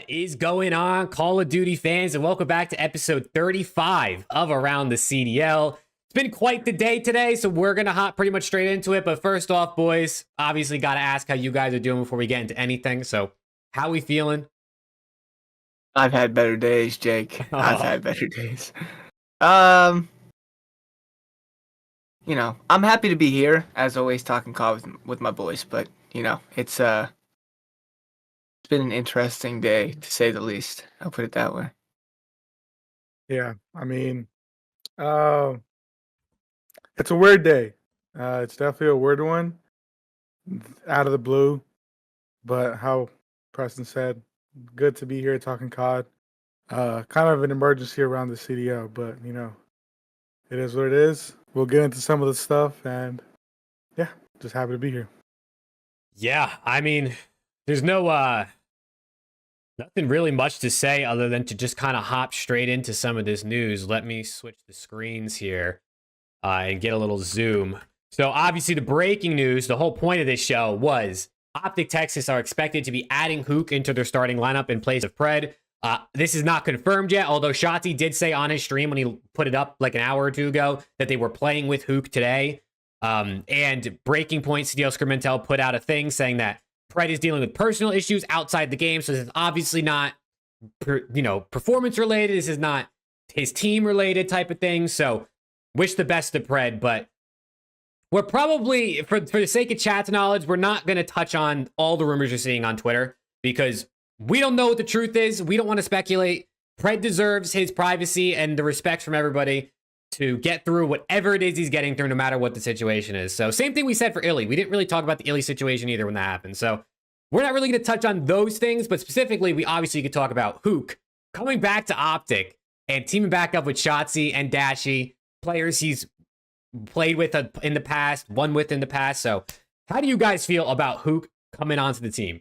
What is going on, Call of Duty fans, and welcome back to episode 35 of Around the CDL. It's been quite the day today, so we're going to hop pretty much straight into it. But first off, boys, obviously got to ask how you guys are doing before we get into anything. So how we feeling? I've had better days, Jake. I've had better days. I'm happy to be here, as always, talking COD with my boys. But, it's been an interesting day, to say the least. I'll put it that way. Yeah, it's a weird day. It's definitely a weird one, out of the blue. But how Preston said, good to be here talking COD. Kind of an emergency around the CDL, but it is what it is. We'll get into some of the stuff, and yeah, just happy to be here. Yeah, there's nothing really much to say other than to just kind of hop straight into some of this news. Let me switch the screens here and get a little zoom. So obviously the breaking news, the whole point of this show was OpTic Texas are expected to be adding HUKE into their starting lineup in place of Pred. This is not confirmed yet, although Shotzi did say on his stream when he put it up like an hour or two ago that they were playing with HUKE today. And Breaking Point CDL Scrimintel put out a thing saying that Pred is dealing with personal issues outside the game, so this is obviously not, performance related. This is not his team related type of thing. So, wish the best to Pred, but we're probably, for the sake of chat's knowledge, we're not going to touch on all the rumors you're seeing on Twitter because we don't know what the truth is. We don't want to speculate. Pred deserves his privacy and the respect from everybody to get through whatever it is he's getting through, no matter what the situation is. So same thing we said for Illy. We didn't really talk about the Illy situation either when that happened. So we're not really going to touch on those things, but specifically, we obviously could talk about HUKE coming back to OpTic and teaming back up with Shotzi and Dashy, players he's played with in the past, won with in the past. So how do you guys feel about HUKE coming onto the team?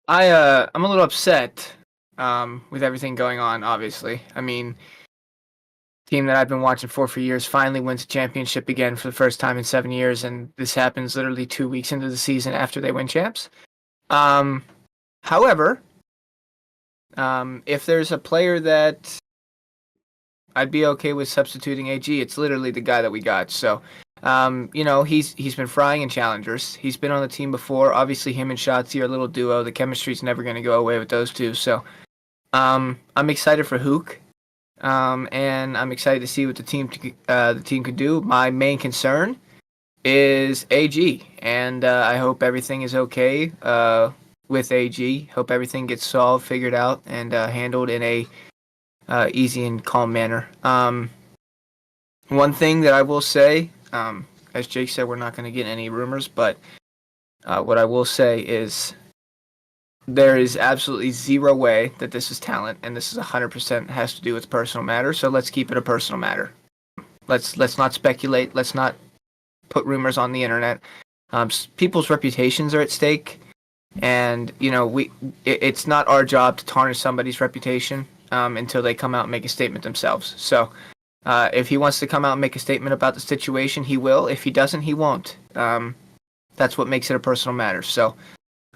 I'm a little upset with everything going on, obviously. Team that I've been watching for years finally wins a championship again for the first time in 7 years, and this happens literally 2 weeks into the season after they win champs. However, if there's a player that I'd be okay with substituting AG, it's literally the guy that we got. So, he's been frying in challengers. He's been on the team before. Obviously, him and Shotzi are a little duo. The chemistry's never going to go away with those two. So, I'm excited for HUKE. And I'm excited to see what the team can do. My main concern is AG, and I hope everything is okay with AG. Hope everything gets solved, figured out, and handled in a easy and calm manner. One thing that I will say, as Jake said, we're not going to get any rumors, but what I will say is there is absolutely zero way that this is talent, and this is 100% has to do with personal matter. So let's keep it a personal matter. Let's not speculate. Let's not put rumors on the internet. People's reputations are at stake, and it's not our job to tarnish somebody's reputation until they come out and make a statement themselves. So if he wants to come out and make a statement about the situation, he will. If he doesn't, he won't. That's what makes it a personal matter. So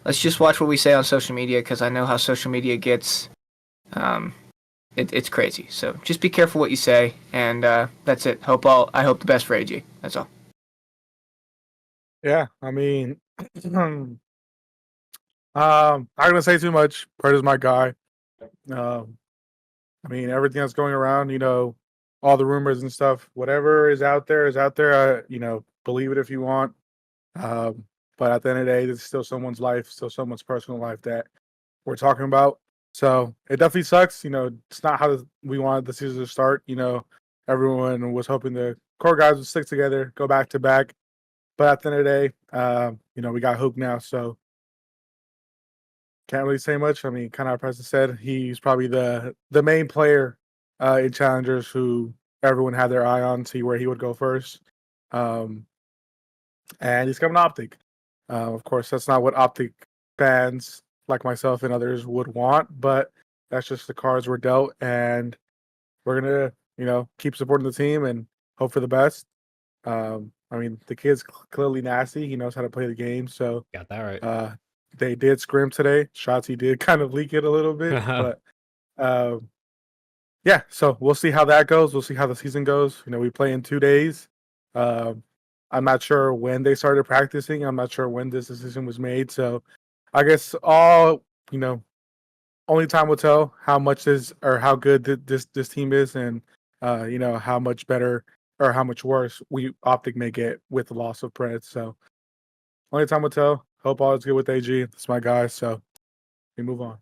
let's just watch what we say on social media, because I know how social media gets. It's crazy. So just be careful what you say, and that's it. I hope the best for AG. That's all. Yeah, I'm not gonna say too much. Pred is my guy. Everything that's going around, all the rumors and stuff, whatever is out there is out there. Believe it if you want. But at the end of the day, this is still someone's life, still someone's personal life that we're talking about. So it definitely sucks. It's not how we wanted the season to start. Everyone was hoping the core guys would stick together, go back to back. But at the end of the day, we got HUKE now. So can't really say much. Kind of like Preston said, he's probably the main player in Challengers who everyone had their eye on, see where he would go first. And he's coming to OpTic. Of course, that's not what OpTic fans like myself and others would want, but that's just the cards we're dealt, and we're gonna, keep supporting the team and hope for the best. The kid's clearly nasty. He knows how to play the game, so Got that right. they did scrim today. Shotzi did kind of leak it a little bit, but yeah. So we'll see how that goes. We'll see how the season goes. We play in 2 days. I'm not sure when they started practicing. I'm not sure when this decision was made. So I guess only time will tell how much this or how good this team is, and how much better or how much worse OpTic may get with the loss of Pred. So only time will tell. Hope all is good with AG. That's my guy. So we move on.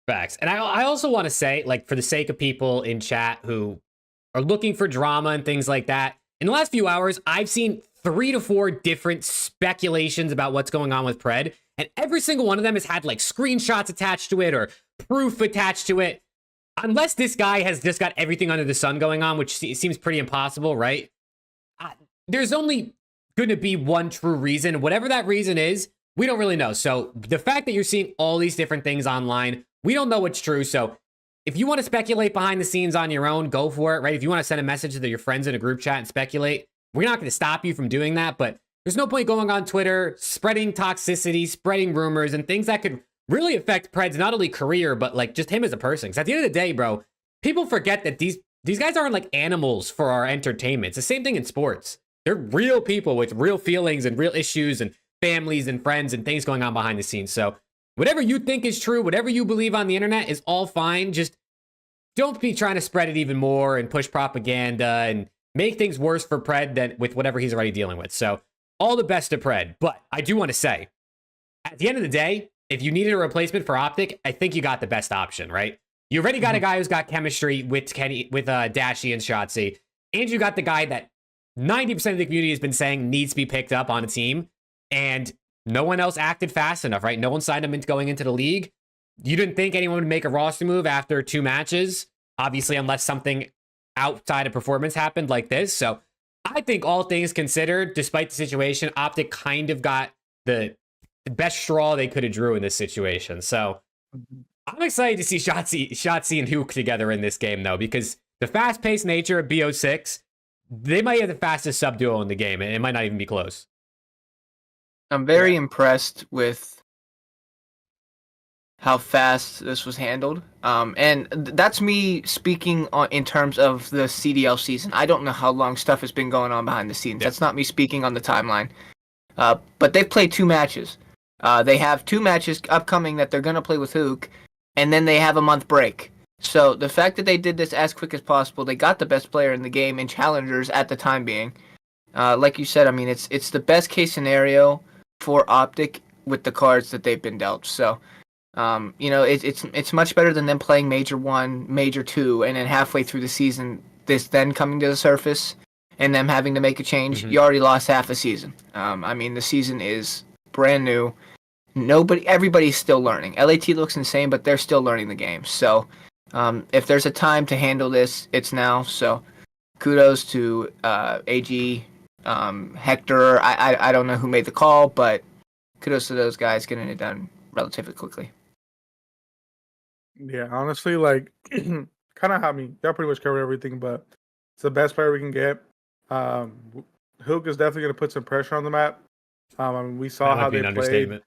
Facts. And I also want to say, like, for the sake of people in chat who are looking for drama and things like that, in the last few hours, I've seen 3 to 4 different speculations about what's going on with Pred, and every single one of them has had like screenshots attached to it or proof attached to it. Unless this guy has just got everything under the sun going on, which seems pretty impossible, right? There's only going to be one true reason. Whatever that reason is, we don't really know. So the fact that you're seeing all these different things online, we don't know what's true. So if you want to speculate behind the scenes on your own, go for it, right? If you want to send a message to your friends in a group chat and speculate, we're not going to stop you from doing that. But there's no point going on Twitter, spreading toxicity, spreading rumors, and things that could really affect Pred's not only career, but like just him as a person. Because at the end of the day, bro, people forget that these guys aren't like animals for our entertainment. It's the same thing in sports. They're real people with real feelings and real issues and families and friends and things going on behind the scenes. So whatever you think is true, whatever you believe on the internet is all fine. Just don't be trying to spread it even more and push propaganda and make things worse for Pred than with whatever he's already dealing with. So all the best to Pred. But I do want to say, at the end of the day, if you needed a replacement for OpTic, I think you got the best option, right? You already got a guy who's got chemistry with Dashy and Shotzi, and you got the guy that 90% of the community has been saying needs to be picked up on a team, and no one else acted fast enough, right? No one signed him into going into the league. You didn't think anyone would make a roster move after 2 matches, obviously, unless something outside of performance happened like this. So I think all things considered, despite the situation, OpTic kind of got the best straw they could have drew in this situation. So I'm excited to see Shotzi and HUKE together in this game, though, because the fast-paced nature of BO6, they might have the fastest sub-duo in the game, and it might not even be close. I'm very impressed with how fast this was handled. And that's me speaking in terms of the CDL season. I don't know how long stuff has been going on behind the scenes. That's not me speaking on the timeline. But they've played 2 matches. They have 2 matches upcoming that they're going to play with HUKE, and then they have a month break. So the fact that they did this as quick as possible, they got the best player in the game in challengers at the time being. Like you said, I mean, it's the best case scenario for OpTic with the cards that they've been dealt. So, it's much better than them playing Major 1, Major 2, and then halfway through the season, this then coming to the surface and them having to make a change. You already lost half a season. I mean, the season is brand new. Everybody's still learning. LAT looks insane, but they're still learning the game. So, if there's a time to handle this, it's now. So, kudos to AG, Hector. I don't know who made the call, but kudos to those guys getting it done relatively quickly. Yeah, honestly, like, kind of how y'all pretty much covered everything, but it's the best player we can get. HUKE is definitely going to put some pressure on the map. I mean, we saw how they played.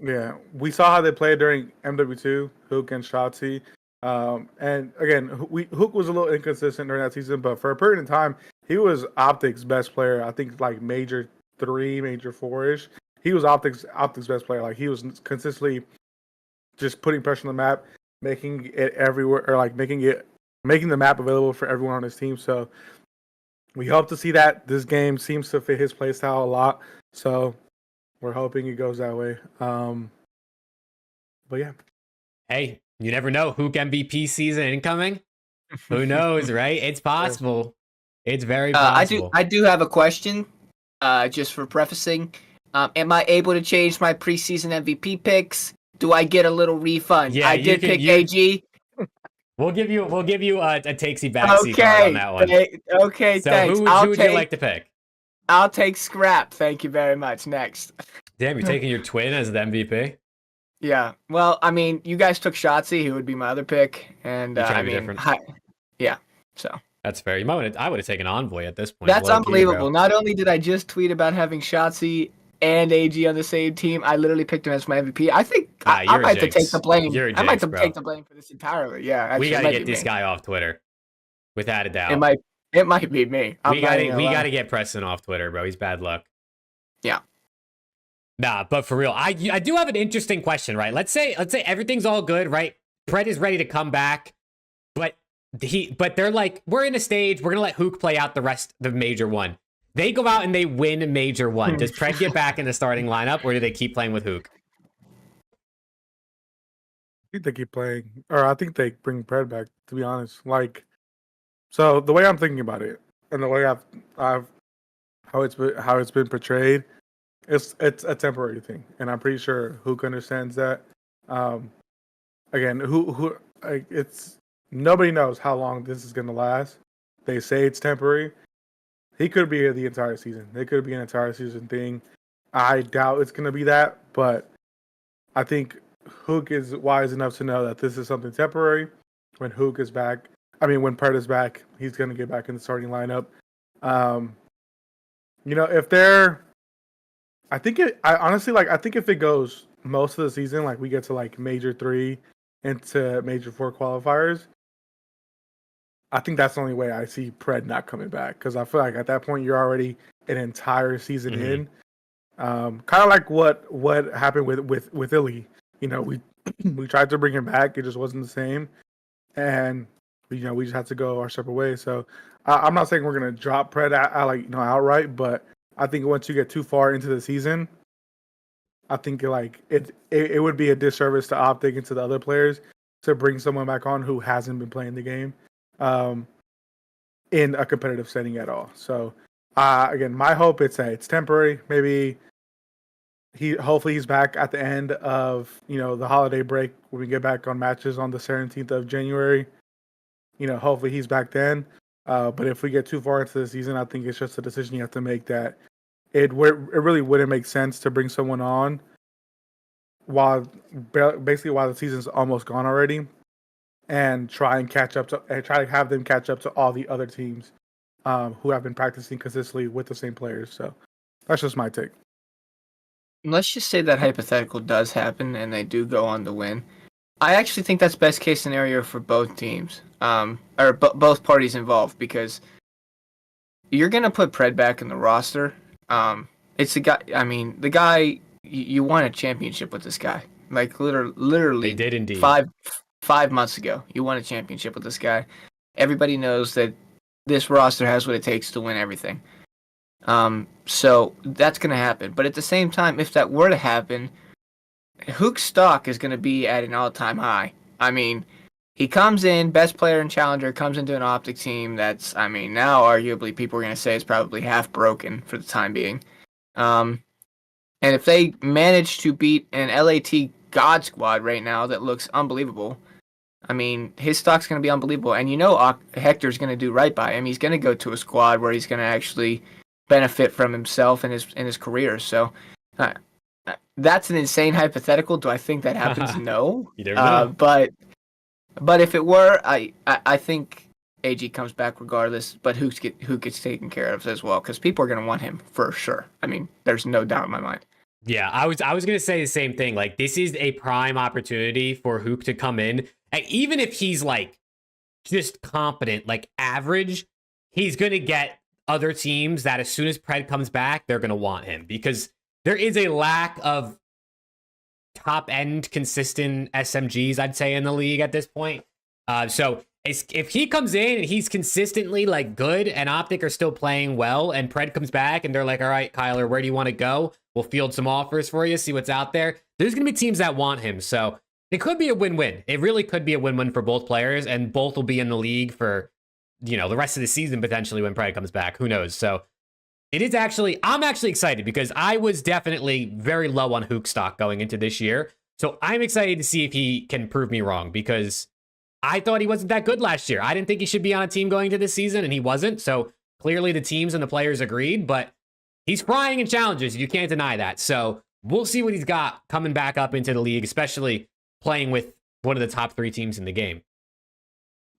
Yeah, we saw how they played during MW2, HUKE and Shotzi. And again, HUKE was a little inconsistent during that season, but for a period of time, he was OpTic's best player. I think like Major 3, Major 4-ish. He was OpTic's best player. Like, he was consistently just putting pressure on the map, making it everywhere, or like making the map available for everyone on his team. So we hope to see that. This game seems to fit his playstyle a lot. So we're hoping it goes that way. But yeah. Hey, you never know. HUKE MVP season incoming. Who knows, right? It's possible. It's very possible. I do have a question, just for prefacing. Am I able to change my preseason MVP picks? Do I get a little refund? Yeah, I did pick AG. We'll give you a takesy backsy card on that one. Okay, so thanks. Who would you like to pick? I'll take Scrap. Thank you very much. Next. Damn, you're taking your twin as the MVP? Yeah. Well, I mean, you guys took Shotzi, who would be my other pick, and I mean, yeah. So that's fair. I would have taken Envoy at this point. That's unbelievable. Not only did I just tweet about having Shotzi and AG on the same team. I literally picked him as my MVP. I think I you're a might have to take jinx. the blame. You're a I might jinx, have to bro. take the blame for this entirely. Yeah, actually, We it got to might get be this me. guy off Twitter, without a doubt. It might be me. We got to get Preston off Twitter, bro. He's bad luck. Yeah. Nah, but for real, I do have an interesting question, right? Let's say everything's all good, right? Pred is ready to come back, but they're like, we're in a stage, we're gonna let HUKE play out the major one. They go out and they win major one. Does Pred get back in the starting lineup, or do they keep playing with HUKE? I think they keep playing, or I think they bring Pred back. To be honest, like, so the way I'm thinking about it, and the way I've how it's been portrayed, it's a temporary thing, and I'm pretty sure HUKE understands that. Again, it's nobody knows how long this is going to last. They say it's temporary. He could be here the entire season. It could be an entire season thing. I doubt it's going to be that, but I think HUKE is wise enough to know that this is something temporary. When HUKE is back, when Pred is back, he's going to get back in the starting lineup. If they're, I think if it goes most of the season, like we get to like Major 3 into Major 4 qualifiers, I think that's the only way I see Pred not coming back, because I feel like at that point you're already an entire season in. Kind of like what happened with Illy. We tried to bring him back, it just wasn't the same, and we just had to go our separate ways. So I'm not saying we're gonna drop Pred outright, but I think once you get too far into the season, I think it would be a disservice to OpTic and to the other players to bring someone back on who hasn't been playing the game in a competitive setting at all. So again, my hope it's temporary. Maybe hopefully he's back at the end of the holiday break when we get back on matches on the 17th of January. Hopefully he's back then. But if we get too far into the season, I think it's just a decision you have to make that it really wouldn't make sense to bring someone on while the season's almost gone already, and try to have them catch up to all the other teams who have been practicing consistently with the same players. So that's just my take. Let's just say that hypothetical does happen and they do go on to win. I actually think that's best case scenario for both teams, or both parties involved, because you're gonna put Pred back in the roster. It's the guy. The guy. You won a championship with this guy. Like literally. They did indeed. 5 months ago, you won a championship with this guy. Everybody knows that this roster has what it takes to win everything. So that's gonna happen. But at the same time, if that were to happen, HUKE's stock is gonna be at an all-time high. He comes in, best player and challenger, comes into an OpTic team that's, now arguably people are going to say it's probably half broken for the time being. And if they manage to beat an LAT God squad right now that looks unbelievable, his stock's going to be unbelievable. And Hector's going to do right by him. He's going to go to a squad where he's going to actually benefit from himself and his career. So that's an insane hypothetical. Do I think that happens? No. You never know. But if it were, I think AG comes back regardless. But HUKE gets taken care of as well, because people are going to want him for sure. There's no doubt in my mind. Yeah, I was going to say the same thing. Like, this is a prime opportunity for HUKE to come in, and even if he's like just competent, like average, he's going to get other teams that as soon as Pred comes back, they're going to want him, because there is a lack of top-end consistent SMGs, I'd say, in the league at this point. So if he comes in and he's consistently like good, and OpTic are still playing well, and Pred comes back and they're like, all right, Kyler, where do you want to go? We'll field some offers for you, see what's out there. There's going to be teams that want him. So it could be a win-win. It really could be a win-win for both players, and both will be in the league for, the rest of the season potentially when Pred comes back. Who knows? So I'm actually excited, because I was definitely very low on HUKE stock going into this year. So I'm excited to see if he can prove me wrong, because I thought he wasn't that good last year. I didn't think he should be on a team going into this season, and he wasn't. So clearly the teams and the players agreed, but he's frying in challenges. You can't deny that. So we'll see what he's got coming back up into the league, especially playing with one of the top 3 teams in the game.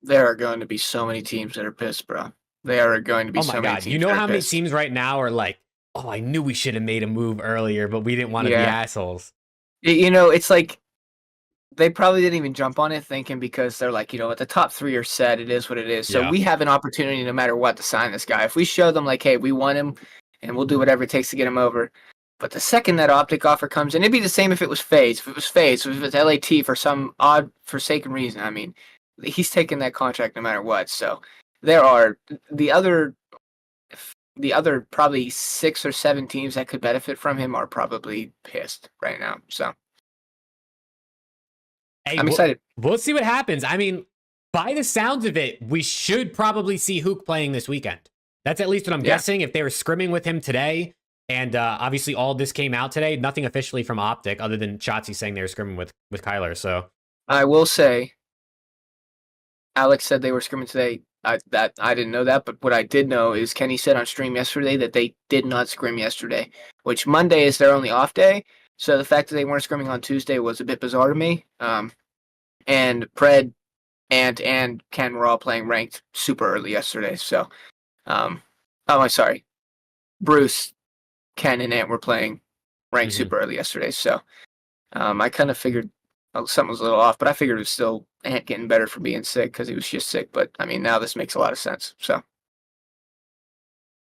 There are going to be so many teams that are pissed, bro. There are going to be so many teams. You know how many teams right now are like Oh, I knew we should have made a move earlier, but we didn't want to be Yeah. assholes. You know, it's like they probably didn't even jump on it thinking because they're like, you know what, the top 3 are set. It is what it is. So Yeah. we have an opportunity no matter what to sign this guy. If we show them like, hey, we want him and we'll do whatever it takes to get him over. But the second that OpTic offer comes in, it'd be the same if it was FaZe. If it was FaZe, if it was LAT for some odd forsaken reason. I mean, he's taking that contract no matter what. So there are the other probably 6 or 7 teams that could benefit from him are probably pissed right now. So Hey, I'm excited. We'll see what happens. I mean, by the sounds of it, we should probably see HUKE playing this weekend. That's at least what I'm guessing. If they were scrimming with him today, and obviously all this came out today, nothing officially from OpTic other than Shotzi saying they were scrimming with Kyler. So I will say, Alex said they were scrimming today. I didn't know that, but what I did know is Kenny said on stream yesterday that they did not scrim yesterday, which Monday is their only off day. So the fact that they weren't scrimming on Tuesday was a bit bizarre to me. And Pred and Ken were all playing ranked super early yesterday. So, I'm sorry, Bruce, Ken, and Ant were playing ranked super early yesterday. So, I kind of figured something was a little off, but I figured it was still Ant getting better for being sick because he was just sick. But I mean, now this makes a lot of sense. So,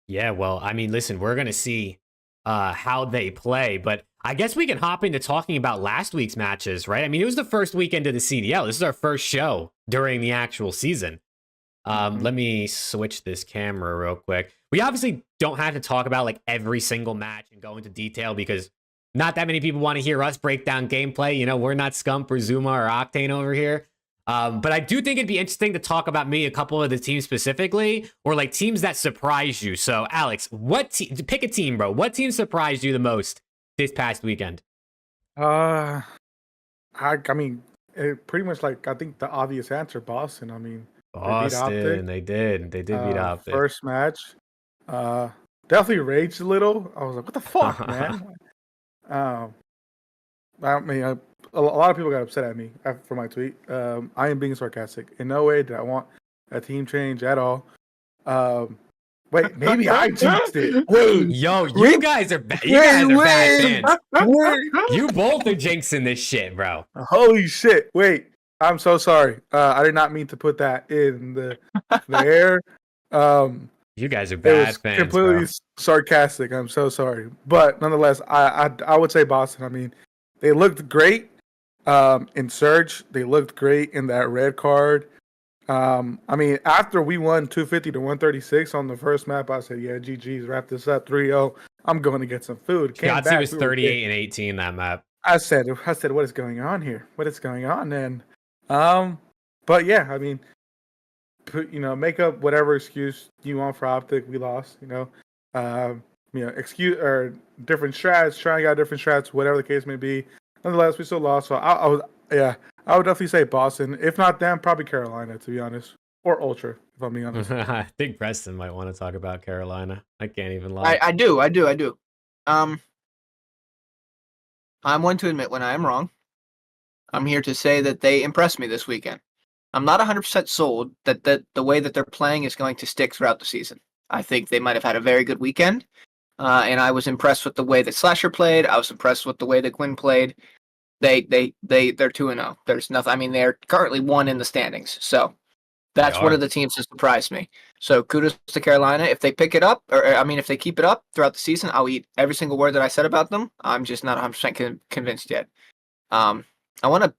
yeah, well, I mean, listen, we're gonna see how they play, but I guess we can hop into talking about last week's matches, right? I mean, it was the first weekend of the CDL. This is our first show during the actual season. Let me switch this camera real quick. We obviously don't have to talk about like every single match and go into detail because not that many people want to hear us break down gameplay. You know, we're not Scump or Zuma or Octane over here. But I do think it'd be interesting to talk about maybe a couple of the teams specifically, or like teams that surprised you. So, Alex, pick a team, bro. What team surprised you the most this past weekend? I mean, pretty much like I think the obvious answer, Boston. I mean, Boston, they did beat OpTic. First match, definitely raged a little. I was like, what the fuck, man? I mean, a lot of people got upset at me for my tweet. I am being sarcastic. In no way did I want a team change at all. Wait, maybe I jinxed it. Wait, yo, you guys are bad fans. You both are jinxing this shit, bro. Holy shit! Wait, I'm so sorry. I did not mean to put that in the air. You guys are bad fans. Completely bro. sarcastic. I'm so sorry, but nonetheless, I would say Boston. I mean, they looked great in Surge. They looked great in that red card. I mean, after we won 250 to 136 on the first map, I said, yeah, GG's, wrap this up 3-0. I'm going to get some food. Yahtzee was 38 and 18 that map. I said, what is going on here? What is going on? And, but yeah, I mean, make up whatever excuse you want for OpTic. We lost, excuse or different strats, trying out different strats, whatever the case may be. Nonetheless, we still lost. So I would definitely say Boston. If not them, probably Carolina, to be honest, or Ultra, if I'm being honest. I think Preston might want to talk about Carolina. I can't even lie. I do. I'm one to admit when I am wrong. I'm here to say that they impressed me this weekend. I'm not 100% sold that the way that they're playing is going to stick throughout the season. I think they might have had a very good weekend, and I was impressed with the way that Slasher played. I was impressed with the way that Quinn played. They're 2-0. There's nothing. I mean, they're currently 1 in the standings, so that's one of the teams that surprised me. So kudos to Carolina. If they pick it up, if they keep it up throughout the season, I'll eat every single word that I said about them. I'm just not 100% convinced yet. I want to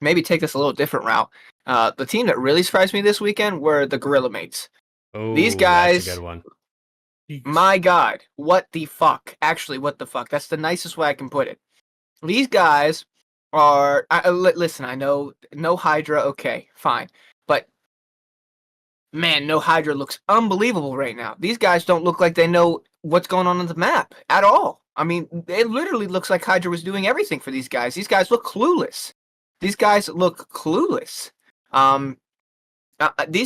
maybe take this a little different route. The team that really surprised me this weekend were the Gorilla Mates. Oh, these guys, that's a good one. My God, what the fuck? Actually, what the fuck? That's the nicest way I can put it. These guys are... listen, I know no Hydra, okay, fine. But, man, no Hydra looks unbelievable right now. These guys don't look like they know what's going on the map at all. I mean, it literally looks like Hydra was doing everything for these guys. These guys look clueless. These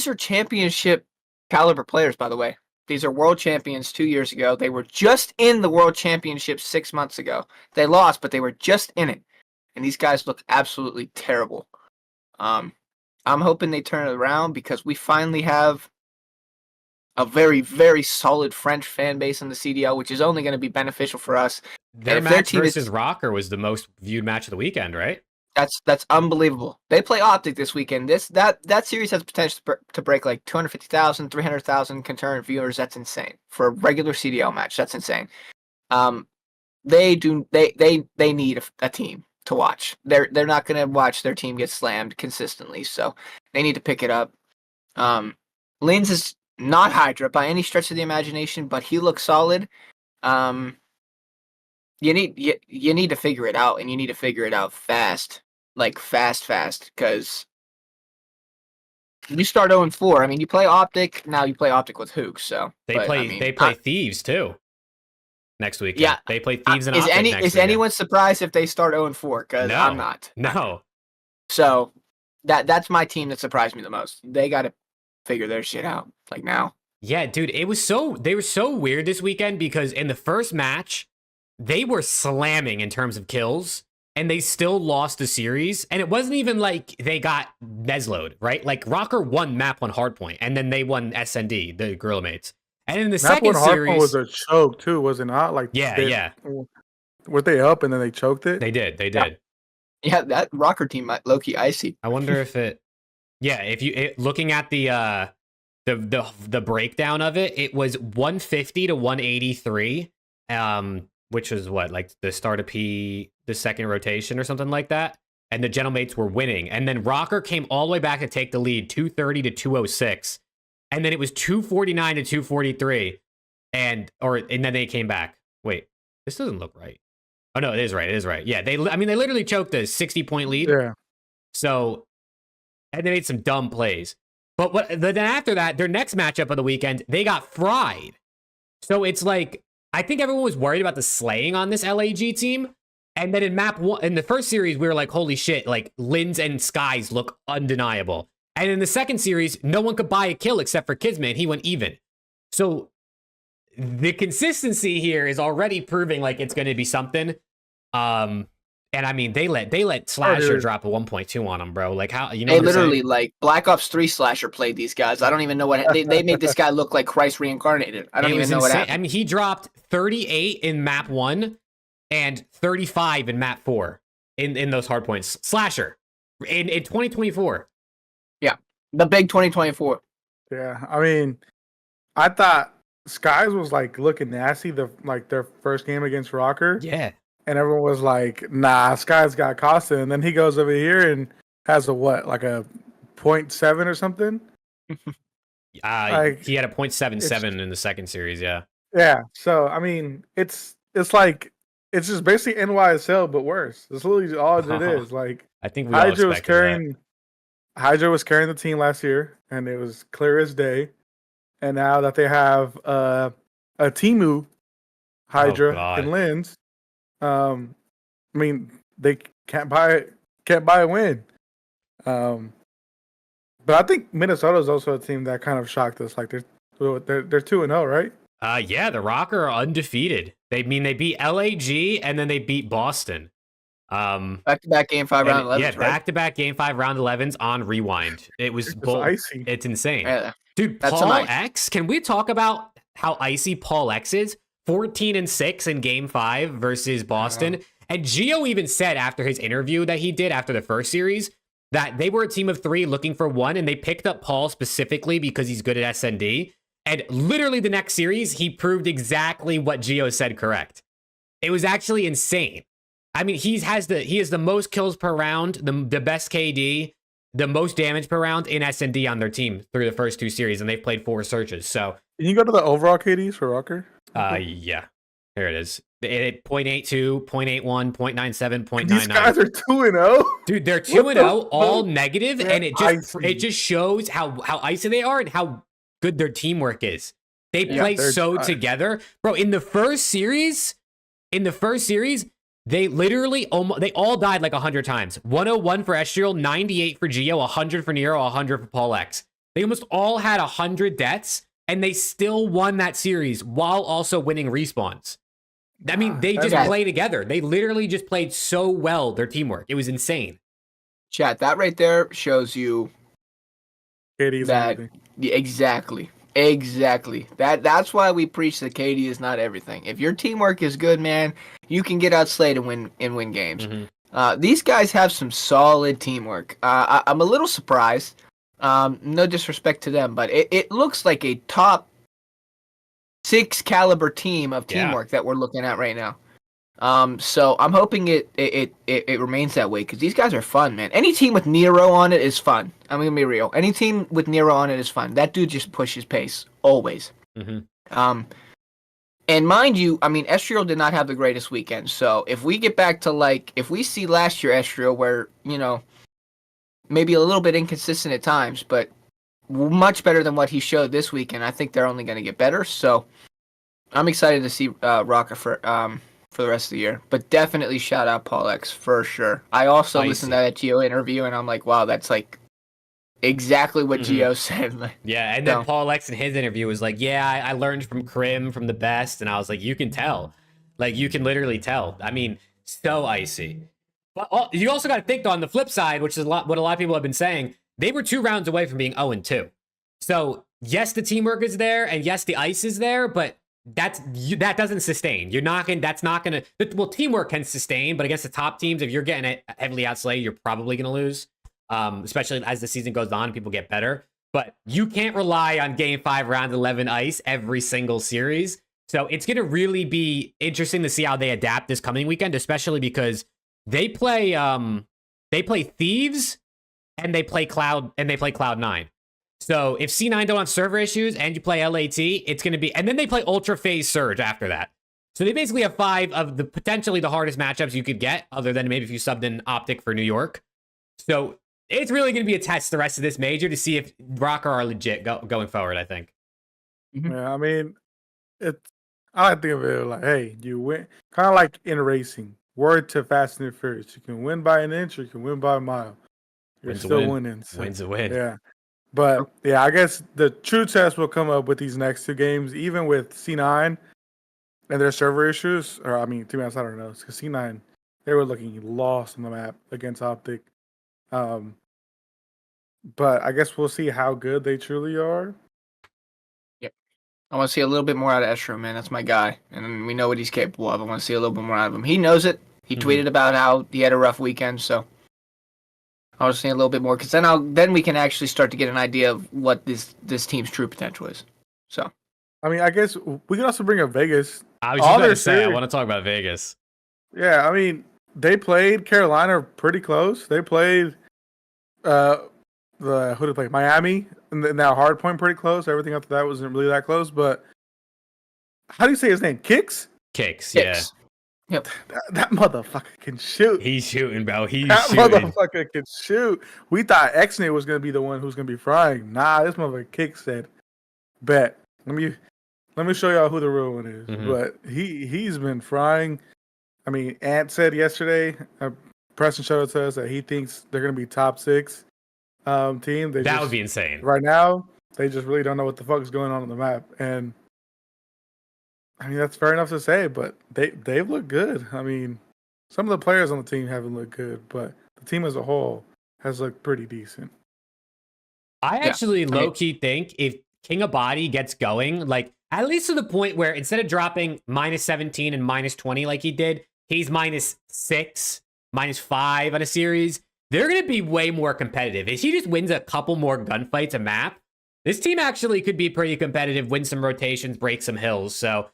are championship caliber players, by the way. These are world champions 2 years ago. They were just in the world championship 6 months ago. They lost, but they were just in it. And these guys look absolutely terrible. I'm hoping they turn it around because we finally have a very, very solid French fan base in the CDL, which is only going to be beneficial for us. Their And if match versus ROKKR was the most viewed match of the weekend, right? That's unbelievable. They play OpTic this weekend. That series has potential to break like 250,000, 300,000 concurrent viewers. That's insane for a regular CDL match. That's insane. They need a team to watch. They're not going to watch their team get slammed consistently, so they need to pick it up. Linz is not Hydra by any stretch of the imagination, but he looks solid. You need to figure it out, and you need to figure it out fast. Like fast, because you start 0-4. I mean, you play OpTic, now you play OpTic with HUKE, so they play Thieves too next week. Yeah, they play Thieves and OpTic next week. Is anyone surprised if they start 0-4? Because no, I'm not. No. So that's my team that surprised me the most. They got to figure their shit out like now. Yeah, dude, they were so weird this weekend because in the first match, they were slamming in terms of kills. And they still lost the series. And it wasn't even like they got Neslo'd, right? Like, ROKKR won map 1 hardpoint. And then they won SnD, the Gorilla Mates. And in the second series... Map 1 hardpoint was a choke, too, was it not? Like, yeah. Were they up and then they choked it? They did. Yeah, that ROKKR team might low-key icy. I wonder if it... Yeah, if you... looking at the breakdown of it, it was 150 to 183. Which was what, like the start of the second rotation or something like that. And the Gentlemates were winning. And then ROKKR came all the way back to take the lead, 230 to 206. And then it was 249 to 243. And then they came back. Wait, this doesn't look right. Oh no, it is right. Yeah, they literally choked a 60-point lead. Yeah. So, and they made some dumb plays. But then after that, their next matchup of the weekend, they got fried. So it's like, I think everyone was worried about the slaying on this LAG team. And then in map 1, in the first series, we were like, holy shit, like Linz and Skies look undeniable. And in the second series, no one could buy a kill except for Kidsman. He went even. So the consistency here is already proving like it's going to be something. And I mean, they let Slasher drop a 1.2 on him, bro. Like how, you know, they literally like Black Ops 3 Slasher played these guys. I don't even know what they made this guy look like Christ reincarnated. I don't even know what happened. I mean, he dropped 38 in map 1 and 35 in map 4 in those hard points. Slasher in 2024. Yeah, the big 2024. Yeah, I mean, I thought Skies was like looking nasty their first game against ROKKR. Yeah. And everyone was like, nah, Skies got Costa. And then he goes over here and has a 0.7 or something? He had a 0.77 in the second series, yeah. Yeah. So, I mean, it's like, it's just basically NYSL, but worse. That's literally all it is. Like, I think Hydra was carrying the team last year, and it was clear as day. And now that they have a Timu, Hydra, and Linz, I mean, they can't buy a win. But I think Minnesota is also a team that kind of shocked us. Like they're 2-0, right? Yeah, the ROKKR are undefeated. They beat LAG and then they beat Boston. Back-to-back Game 5 round 11s. Yeah, right? Back-to-back Game 5 round 11s on rewind. It was icy. It's insane. Yeah, dude, Paul X, can we talk about how icy Paul X is? 14-6 in Game 5 versus Boston. And Gio even said after his interview that he did after the first series that they were a team of 3 looking for 1, and they picked up Paul specifically because he's good at SnD. And literally the next series, he proved exactly what Gio said correct. It was actually insane. I mean, he has the most kills per round, the best KD, the most damage per round in SnD on their team through the first 2 series, and they've played 4 searches. So can you go to the overall KDs for ROKKR? Yeah. Here it is. 0.82, 0.81, 0.97, 0.99. These guys are 2-0. Dude, they're 2-0, all negative, and it just shows how icy they are and how good their teamwork is. They play together. Bro, in the first series, they literally they all died like 100 times. 101 for Estriel, 98 for Gio, 100 for Nero, 100 for Paul X. They almost all had 100 deaths, and they still won that series while also winning respawns. I mean, they just play together. They literally just played so well, their teamwork. It was insane. Chat, that right there shows you KD's that exactly. Exactly. That's why we preach that KD is not everything. If your teamwork is good, man, you can get outslayed and win games. These guys have some solid teamwork. I'm a little surprised. No disrespect to them, but it looks like a top 6 caliber team of teamwork that we're looking at right now. So I'm hoping it remains that way because these guys are fun, man. Any team with Nero on it is fun. I'm gonna be real. Any team with Nero on it is fun. That dude just pushes pace always. And mind you, I mean, Estriel did not have the greatest weekend. So if we get back to if we see last year Estriel, where maybe a little bit inconsistent at times, but much better than what he showed this weekend, I think they're only going to get better. So I'm excited to see ROKKR for the rest of the year, but definitely shout out Paul X for sure. I also listened to that Gio interview and I'm like, wow, that's like exactly what Gio said. Yeah, and then Paul X in his interview was like, yeah, I learned from Krim, from the best, and I was like, you can tell. Like, you can literally tell. I mean, so icy. But you also got to think, though, on the flip side, which is what a lot of people have been saying, they were 2 rounds away from being 0-2. So, yes, the teamwork is there, and yes, the ice is there, but that doesn't sustain. That's not gonna. Well, teamwork can sustain, but against the top teams, if you're getting it heavily outslayed, you're probably gonna lose. Especially as the season goes on, people get better. But you can't rely on Game 5, Round 11 ice every single series. So it's gonna really be interesting to see how they adapt this coming weekend, especially because they play Thieves and they play Cloud9. So if C9 don't have server issues and you play LAT, it's going to be... And then they play Ultra Phase Surge after that. So they basically have 5 of the potentially the hardest matchups you could get, other than maybe if you subbed in OpTic for New York. So it's really going to be a test the rest of this major to see if ROKKR are legit going forward, I think. Yeah, I mean, I like to think of it like, hey, you win. Kind of like in racing. Word to Fast and Furious. You can win by an inch or you can win by a mile. You're still winning. So, Wins a win. Yeah. But, yeah, I guess the true test will come up with these next 2 games, even with C9 and their server issues. Or, I mean, to be honest, I don't know. Because C9, they were looking lost on the map against OpTic. But I guess we'll see how good they truly are. Yep. I want to see a little bit more out of Estro, man. That's my guy. And we know what he's capable of. I want to see a little bit more out of him. He knows it. He tweeted about how he had a rough weekend, so I want to see a little bit more, because then we can actually start to get an idea of what this team's true potential is. So, I mean, I guess we can also bring up Vegas. I was just going to say, I want to talk about Vegas. Yeah, I mean, they played Carolina pretty close. They played who did they play? Miami, and now Hardpoint pretty close. Everything after that wasn't really that close. But how do you say his name? Kicks? Kicks, yeah. Yep. That motherfucker can shoot. He's shooting, bro. That motherfucker can shoot. We thought Xnay was gonna be the one who's gonna be frying. Nah, this motherfucker Kick said, "Bet. Let me show y'all who the real one is." But he's been frying. I mean, Ant said yesterday, Preston showed it to us that he thinks they're gonna be top 6 team. That would be insane. Right now, they just really don't know what the fuck is going on the map, and I mean, that's fair enough to say, but they've looked good. I mean, some of the players on the team haven't looked good, but the team as a whole has looked pretty decent. I actually low-key think if King of Body gets going, like, at least to the point where instead of dropping -17 and -20 like he did, he's -6, -5 on a series, they're going to be way more competitive. If he just wins a couple more gunfights a map, this team actually could be pretty competitive, win some rotations, break some hills. So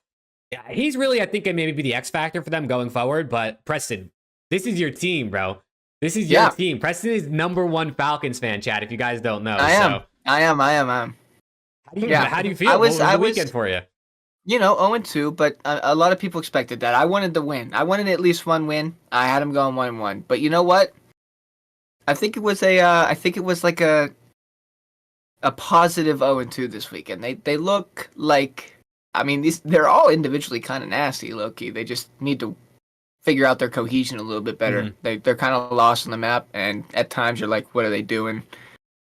yeah, he's really, I think, maybe be the X factor for them going forward. But Preston, this is your team, bro. This is your team. Preston is #1 Falcons fan, Chad, if you guys don't know. I am. How do you feel? What was the weekend for you? 0-2, but a lot of people expected that. I wanted to win. I wanted at least one win. I had him going 1-1. But you know what? I think it was like a positive 0-2 this weekend. They look like, I mean, they're all individually kind of nasty, low-key. They just need to figure out their cohesion a little bit better. They're kind of lost on the map, and at times you're like, what are they doing?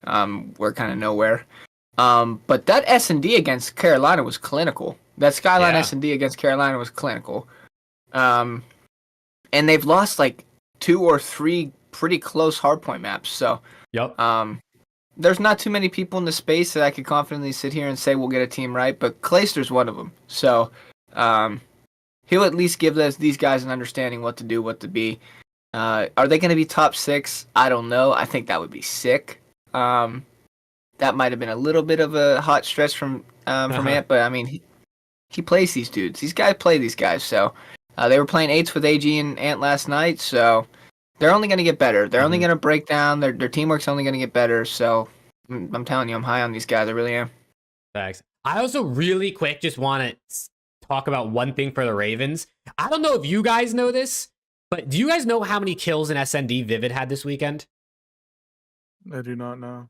We're kind of nowhere. But that SnD against Carolina was clinical. That Skyline SnD against Carolina was clinical. And they've lost like 2 or 3 pretty close hardpoint maps. So, there's not too many people in the space that I could confidently sit here and say we'll get a team right, but Clayster's one of them. So he'll at least give these guys an understanding what to do, what to be. Are they going to be top 6? I don't know. I think that would be sick. That might have been a little bit of a hot stretch from Ant, but I mean, he plays these dudes. These guys play these guys. So they were playing 8s with AG and Ant last night, so they're only going to get better. They're only going to break down. Their teamwork's only going to get better. So I'm telling you, I'm high on these guys. I really am. Thanks. I also really quick just want to talk about one thing for the Ravens. I don't know if you guys know this, but do you guys know how many kills in SnD Vivid had this weekend? I do not know.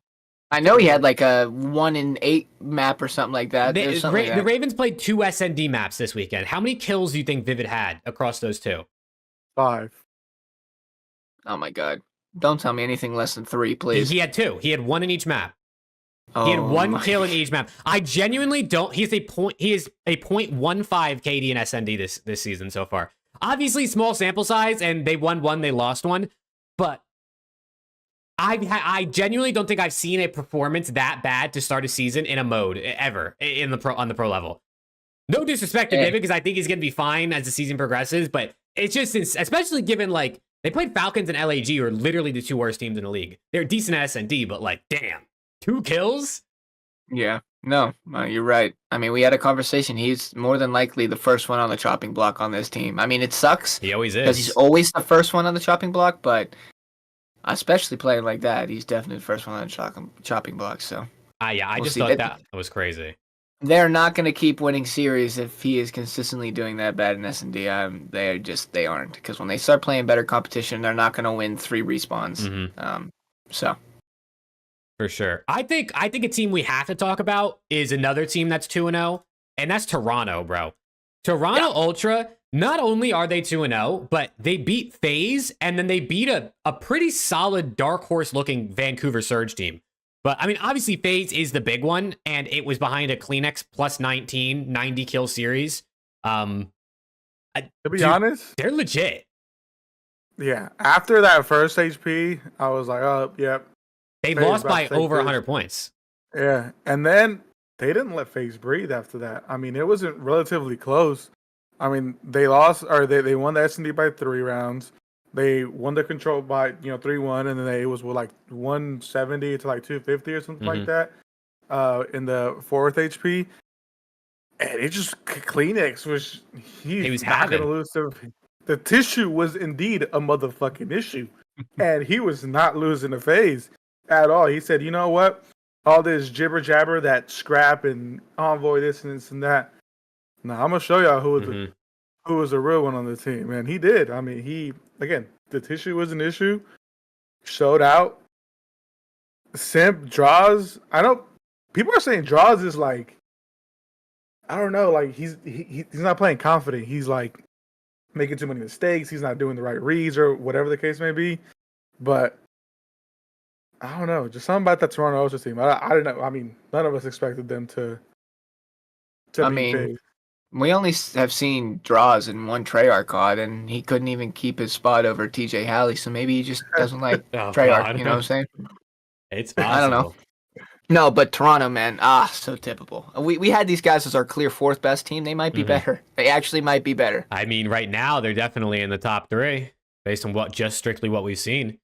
I know he had like a 1 in 8 map or something like that. The Ravens played 2 SnD maps this weekend. How many kills do you think Vivid had across those 2? 5. Oh my god. Don't tell me anything less than 3, please. He had 2. He had 1 in each map. He had 1 kill in each map. I genuinely don't. He is a 0.15 KD in SnD this season so far. Obviously, small sample size, and they won 1, they lost 1. But I genuinely don't think I've seen a performance that bad to start a season in a mode ever on the pro level. No disrespect to David, because I think he's going to be fine as the season progresses. But it's just, especially given like they played Falcons and LAG, who are literally the 2 worst teams in the league. They're decent at SnD, but like, damn, 2 kills. Yeah, no, you're right. I mean, we had a conversation. He's more than likely the first one on the chopping block on this team. I mean, it sucks. He always is. Because he's always the first one on the chopping block, but especially playing like that, he's definitely the first one on the chopping block. So, yeah, I just thought that was crazy. They're not going to keep winning series if he is consistently doing that bad in SnD. They aren't, because when they start playing better competition, they're not going to win 3 respawns. So. For sure. I think a team we have to talk about is another team that's 2-0, and that's Toronto, bro. Toronto Ultra, not only are they 2-0, but they beat FaZe, and then they beat a pretty solid dark horse looking Vancouver Surge team. But I mean, obviously FaZe is the big one, and it was behind a Kleenex plus 19, 90 kill series. To be honest, they're legit. Yeah. After that first HP, I was like, oh, yep. They lost by over 100 points. Yeah, and then they didn't let FaZe breathe after that. I mean, it wasn't relatively close. I mean, they lost, or they won the SnD by 3 rounds. They won the control by 3-1, and then it was with like 170 to like 250 or something like that in the 4th HP. And it just Kleenex was not going to lose. The tissue was indeed a motherfucking issue, and he was not losing the FaZe at all. He said, you know what? All this jibber jabber, that scrap and envoy this and this and that. Now I'm gonna show y'all who was the real one on the team. And he did. I mean, the tissue was an issue. Showed out. Simp draws. I know people are saying draws is like, I don't know, like he's not playing confident. He's like making too many mistakes. He's not doing the right reads or whatever the case may be. But I don't know, just something about that Toronto Ultra team. I don't know. I mean, none of us expected them to be big. We only have seen draws in one Treyarch COD, and he couldn't even keep his spot over TJ Halley, so maybe he just doesn't like Treyarch, God. You know what I'm saying? It's possible. I don't know. No, but Toronto, man, so typical. We had these guys as our clear 4th best team. They might be better. They actually might be better. I mean, right now, they're definitely in the top 3, based on strictly what we've seen.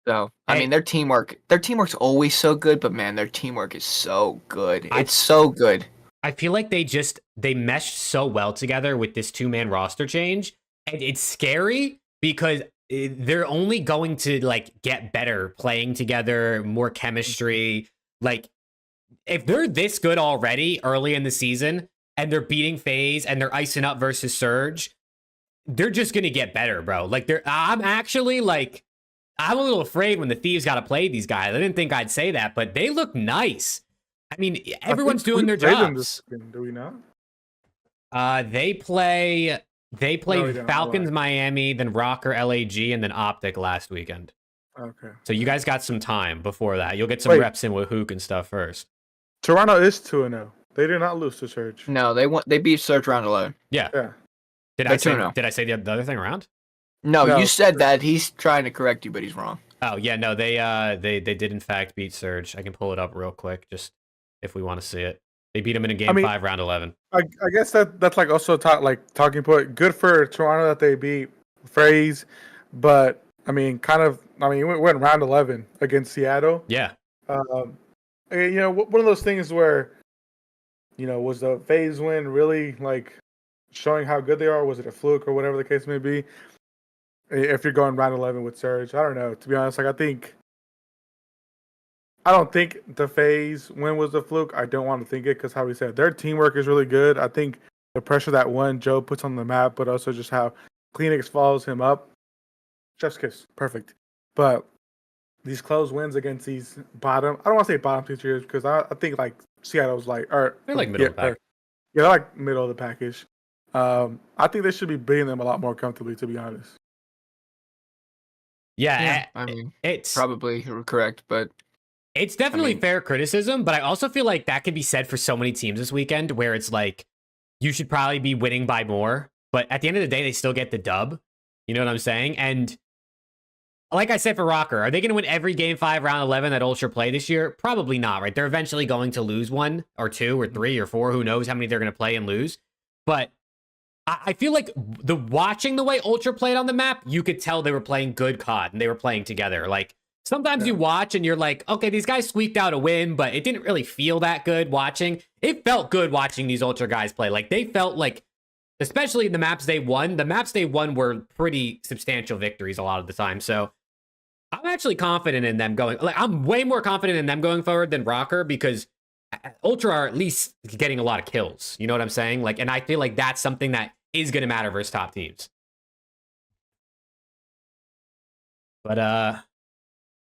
So, I mean, their teamwork's always so good, but man, their teamwork is so good. It's so good. I feel like they meshed so well together with this 2-man roster change, and it's scary because they're only going to like get better playing together, more chemistry. Like, if they're this good already early in the season and they're beating FaZe and they're icing up versus Surge, they're just gonna get better, bro. Like, I'm a little afraid when the Thieves got to play these guys. I didn't think I'd say that, but they look nice. I mean, everyone's doing their jobs. Do we not? They play Falcons, Miami, then ROKKR, LAG, and then OpTic last weekend. Okay. So you guys got some time before that. You'll get some reps in with HUKE and stuff first. Toronto is 2-0. They did not lose to Surge. No, they beat Surge round 11. Yeah. Did I say the other thing around? No, you said that. He's trying to correct you, but he's wrong. Oh yeah, no, they did in fact beat Surge. I can pull it up real quick, just if we want to see it. They beat them in a game 5, round 11. I guess that's like also talking point. Good for Toronto that they beat FaZe, but I mean, we went round 11 against Seattle. Yeah. You know, one of those things where, you know, was the FaZe win really like showing how good they are? Was it a fluke or whatever the case may be? If you're going round 11 with Surge, I don't know. To be honest, like I don't think the FaZe win was a fluke. I don't want to think it because, how we said, their teamwork is really good. I think the pressure that Joe puts on the map, but also just how Kleenex follows him up. Chef's kiss, perfect. But these close wins against these bottom, I don't want to say bottom two tiers because I think like Seattle's like, or They're like middle of the pack. Yeah, they're like middle of the package. I think they should be beating them a lot more comfortably, to be honest. Yeah, I mean, it's probably correct, but it's definitely fair criticism, but I also feel like that could be said for so many teams this weekend where it's like you should probably be winning by more, but at the end of the day, they still get the dub. You know what I'm saying? And like I said for ROKKR, are they going to win every game 5, round 11 that Ultra play this year? Probably not, right? They're eventually going to lose 1 or 2 or 3 or 4. Who knows how many they're going to play and lose? But I feel like watching the way Ultra played on the map, you could tell they were playing good COD and they were playing together. Like sometimes you watch and you're like, okay, these guys squeaked out a win, but it didn't really feel that good watching. It felt good watching these Ultra guys play. Like they felt like, especially in the maps they won, were pretty substantial victories a lot of the time. So I'm actually confident in them going. Like I'm way more confident in them going forward than ROKKR because Ultra are at least getting a lot of kills. You know what I'm saying? Like, and I feel like that's something that is going to matter versus top teams. But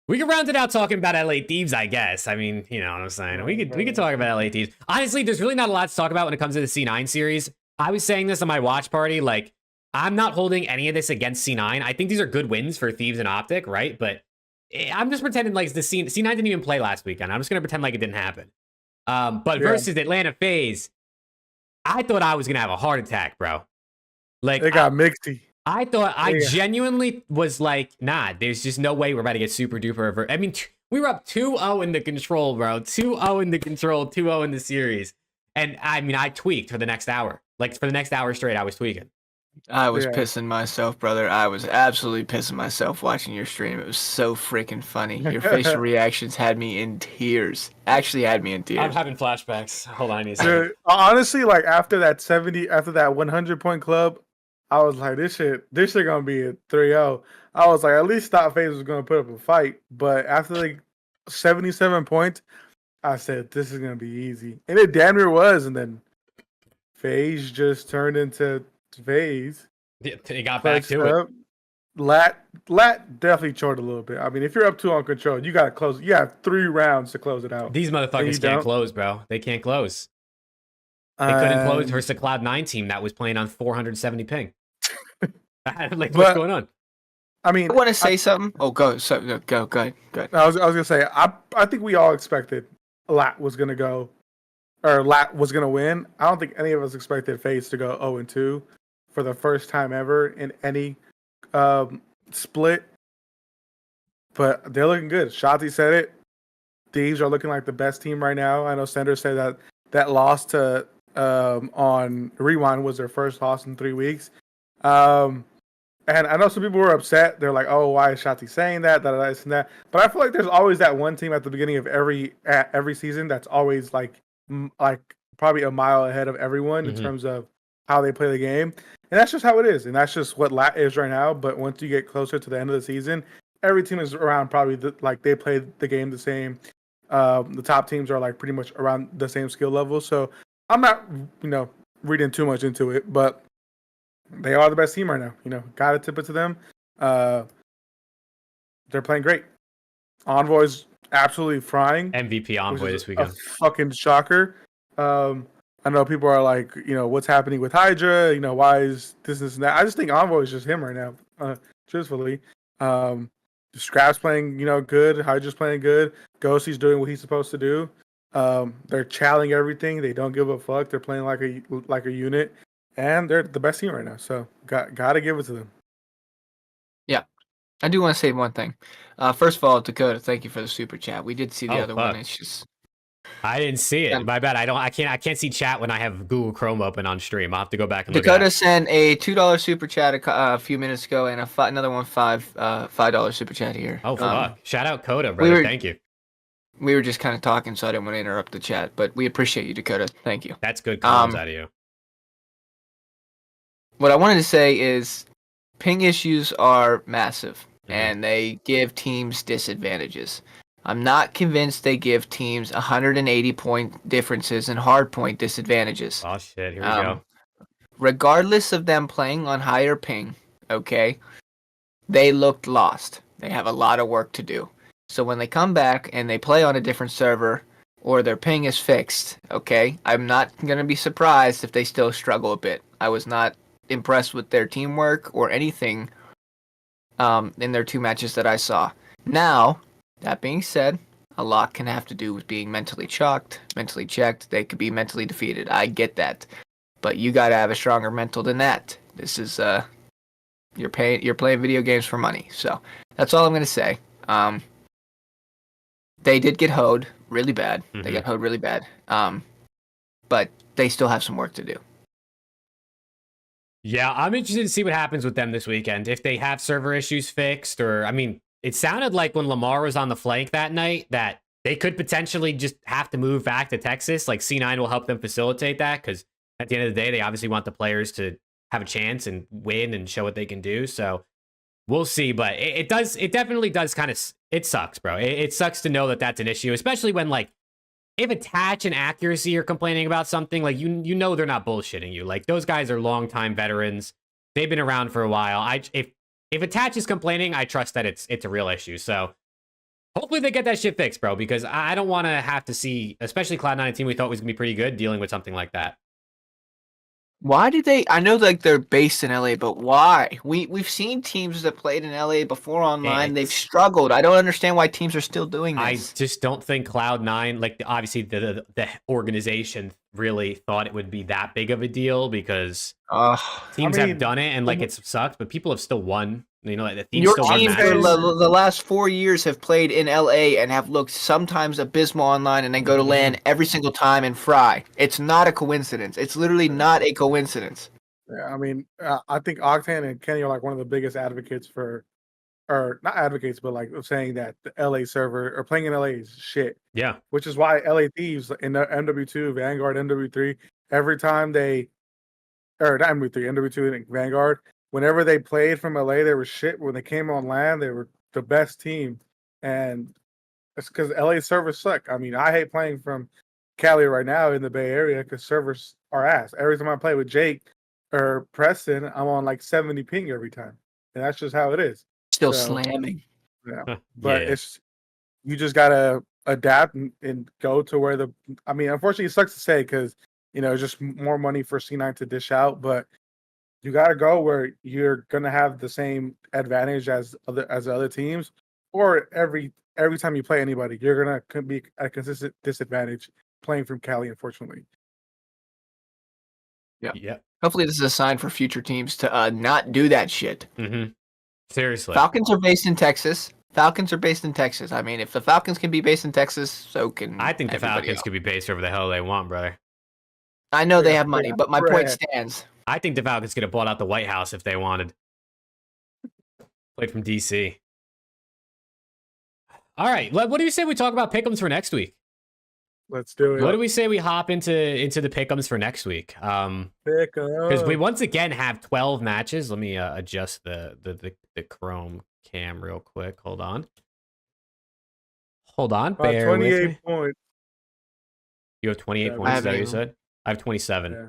we can round it out talking about LA Thieves, I guess. I mean, you know what I'm saying. We could talk about LA Thieves. Honestly, there's really not a lot to talk about when it comes to the C9 series. I was saying this on my watch party. Like, I'm not holding any of this against C9. I think these are good wins for Thieves and OpTic, right? But I'm just pretending like the C9 didn't even play last weekend. I'm just gonna pretend like it didn't happen. But versus Atlanta FaZe, I thought I was gonna have a heart attack, bro. Like they got mixy. I thought I genuinely was like, nah, there's just no way we're about to get super duper. I mean, we were up 2-0 in the control, bro. 2-0 in the control, 2-0 in the series. And I mean, I tweaked for the next hour. Like for the next hour straight, I was tweaking. I was pissing myself, brother. I was absolutely pissing myself watching your stream. It was so freaking funny. Your facial reactions had me in tears. Actually had me in tears. I'm having flashbacks. Hold on a second. Dude, honestly, like after that 100-point club, I was like, this shit gonna be a 3-0. I was like, at least Stop FaZe was gonna put up a fight. But after like 77 points, I said, this is gonna be easy. And it damn near was, and then FaZe just turned into FaZe. Yeah, they got back to it. Lat definitely choked a little bit. I mean, if you're up 2 on control, you gotta close. You have 3 rounds to close it out. These motherfuckers can't close, bro. They can't close. They couldn't close versus a Cloud9 team that was playing on 470 ping. Like, what's going on? I mean, I want to say something. Oh, go ahead. I was gonna say, I think we all expected Lat was gonna go, or Lat was gonna win. I don't think any of us expected FaZe to go 0-2 for the first time ever in any split. But they're looking good. Shotzi said it. Thieves are looking like the best team right now. I know Sender said that loss to on Rewind was their first loss in 3 weeks. And I know some people were upset. They're like, "Oh, why is Shotzi saying that?" This and that. But I feel like there's always that one team at the beginning of every season that's always like probably a mile ahead of everyone in terms of how they play the game. And that's just how it is. And that's just what Lat is right now. But once you get closer to the end of the season, every team is around probably like they play the game the same. The top teams are like pretty much around the same skill level. So I'm not, reading too much into it, but they are the best team right now. Got to tip it to them. They're playing great. Envoy's absolutely frying. MVP Envoy this weekend. A fucking shocker. I know people are like, what's happening with Hydra? Why is this and that? I just think Envoy is just him right now, truthfully. Scrap's playing, good. Hydra's playing good. Ghosty's doing what he's supposed to do. They're challenging everything. They don't give a fuck. They're playing like a unit, and they're the best team right now. So got to give it to them. Yeah, I do want to say one thing. First of all, Dakota, thank you for the super chat. We did see the Oh, other one. fuck. It's just I didn't see it. My bad. I can't see chat when I have Google Chrome open on stream. I'll have to go back and look Dakota at sent a $2 super chat a few minutes ago, and another one $5 super chat here. Oh, fuck. Shout out Coda, we brother. were- Thank you. We were just kind of talking, so I didn't want to interrupt the chat, but we appreciate you, Dakota. Thank you. That's good comms out of you. What I wanted to say is ping issues are massive, Mhm. and they give teams disadvantages. I'm not convinced they give teams 180-point differences and hard point disadvantages. Oh, shit. Here we go. Regardless of them playing on higher ping, okay, they looked lost. They have a lot of work to do. So when they come back and they play on a different server or their ping is fixed, okay, I'm not going to be surprised if they still struggle a bit. I was not impressed with their teamwork or anything in their 2 matches that I saw. Now, that being said, a lot can have to do with being mentally checked. They could be mentally defeated. I get that. But you got to have a stronger mental than that. This is you're playing video games for money. So that's all I'm going to say. They did get hoed really bad. Mhm. They got hoed really bad. But they still have some work to do. Yeah, I'm interested to see what happens with them this weekend. If they have server issues fixed, or, I mean, it sounded like when Lamar was on the flank that night that they could potentially just have to move back to Texas. Like, C9 will help them facilitate that, because at the end of the day, they obviously want the players to have a chance and win and show what they can do. So we'll see. But it definitely does kind of, it sucks, bro. It sucks to know that that's an issue, especially when, like, if attach and accuracy are complaining about something, like, you know they're not bullshitting you. Like, those guys are longtime veterans. They've been around for a while. If attach is complaining, I trust that it's a real issue. So hopefully they get that shit fixed, bro, because I don't want to have to see, especially Cloud9, a team we thought was going to be pretty good, dealing with something like that. Why did they? I know, like, they're based in LA, but why? We've seen teams that played in LA before online. They've struggled. I don't understand why teams are still doing this. I just don't think Cloud9, like, obviously the organization really thought it would be that big of a deal, because teams have done it and, like, it's sucked, but people have still won. You know, the teams Your still won teams matches. the last 4 years have played in LA and have looked sometimes abysmal online, and then go to LAN every single time and fry. It's not a coincidence. It's literally not a coincidence. Yeah, I mean, I think Octane and Kenny are like one of the biggest advocates for, or not advocates, but like saying that the LA server or playing in LA is shit. Yeah. Which is why LA Thieves in the MW2, Vanguard, MW3, every time they, or not MW3, MW2 and Vanguard, whenever they played from LA, they were shit. When they came on LAN, they were the best team. And it's because LA servers suck. I mean, I hate playing from Cali right now in the Bay Area because servers are ass. Every time I play with Jake or Preston, I'm on like 70 ping every time. And that's just how it is. Still slamming. Yeah. But it's, you just got to adapt and go to where the, I mean, unfortunately, it sucks to say because, you know, it's just more money for C9 to dish out. But you got to go where you're going to have the same advantage as other teams, or every time you play anybody, you're going to be at a consistent disadvantage playing from Cali, unfortunately. Yeah. Hopefully this is a sign for future teams to not do that shit. Seriously. Falcons are based in Texas. I mean, if the Falcons can be based in Texas, so can I think the Falcons else. could be based wherever the hell they want, brother. I know they have money, but my point stands. I think the Falcons could have bought out the White House if they wanted. Played from DC. All right, what do you say we talk about pick'ems for next week? Let's do it. What do we say we hop into the pick'ems for next week? Because we once again have 12 matches. Let me adjust the Chrome cam real quick. Hold on. Bear 28 with me. points. You have 28 points. Is that what you said? I have 27. Yeah.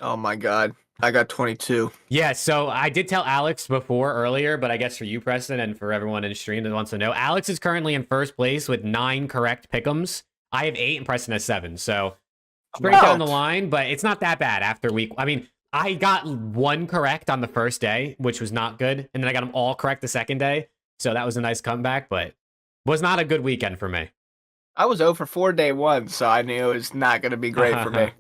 Oh my god, I got 22. Yeah, so I did tell Alex earlier, but I guess for you, Preston, and for everyone in stream that wants to know, Alex is currently in first place with 9 correct pick'ems. I have 8 and Preston has 7. So straight down the line, but it's not that bad after week. I mean, I got 1 correct on the first day, which was not good. And then I got them all correct the second day. So that was a nice comeback, but was not a good weekend for me. I was 0 for 4 day 1, so I knew it was not going to be great for me.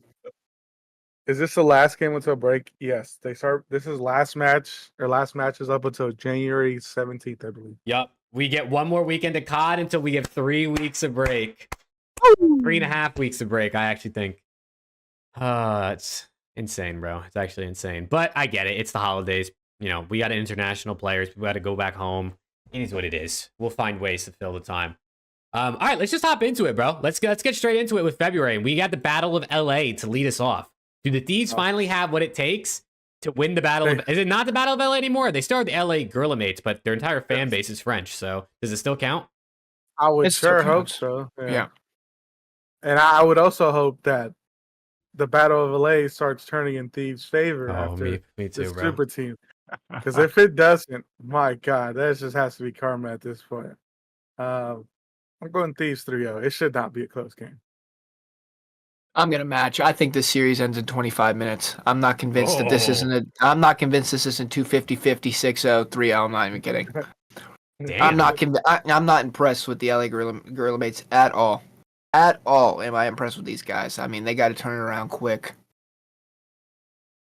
Is this the last game until break? Yes. They start. This is last match. Their last match is up until January 17th, I believe. Yep. We get one more weekend of COD until we get 3 weeks of break. 3.5 weeks of break, I actually think. It's insane, bro. It's actually insane. But I get it. It's the holidays. You know, we got international players. We got to go back home. It is what it is. We'll find ways to fill the time. All right, let's just hop into it, bro. Let's get straight into it with February. We got the Battle of LA to lead us off. Do the Thieves finally have what it takes to win the Battle of... Is it not the Battle of LA anymore? They started the LA Gorilla-Mates, but their entire fan base is French, so does it still count? I would It still sure hope counts. so. Yeah. And I would also hope that the Battle of LA starts turning in Thieves' favor after me too, the bro. super team. Because if it doesn't, my God, that just has to be karma at this point. I'm going Thieves 3-0. It should not be a close game. I'm gonna match. I think this series ends in 25 minutes. I'm not convinced that this isn't. I'm not convinced this isn't 250, 50, 6-0, 3-0. I'm not even kidding. Damn. I'm not impressed with the LA Gorilla Mates at all. At all am I impressed with these guys. I mean, they got to turn it around quick.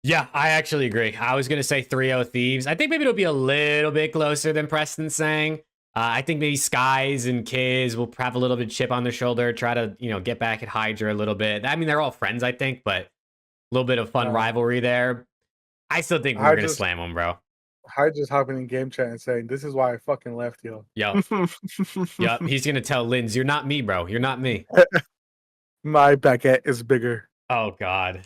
Yeah, I actually agree. I was going to say 3-0 Thieves. I think maybe it'll be a little bit closer than Preston's saying. I think maybe Skies and Kiz will have a little bit of chip on their shoulder, try to, get back at Hydra a little bit. I mean, they're all friends, I think, but a little bit of fun rivalry there. I still think we're going to slam them, bro. Hydra's hopping in game chat and saying, "This is why I fucking left you." Yep. He's going to tell Linz, "You're not me, bro. You're not me." My baguette is bigger. Oh, God.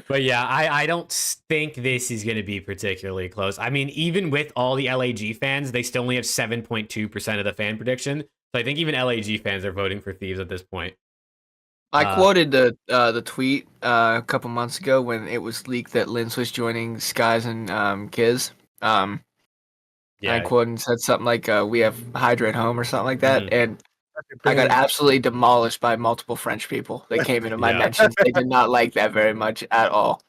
But yeah, I don't think this is going to be particularly close. I mean, even with all the LAG fans, they still only have 7.2% of the fan prediction. So I think even LAG fans are voting for Thieves at this point. I quoted the tweet a couple months ago when it was leaked that Linz was joining Skies and Kiz. I quoted and said something like, "We have Hydra at home" or something like that. And I got absolutely demolished by multiple French people that came into my mentions. They did not like that very much at all.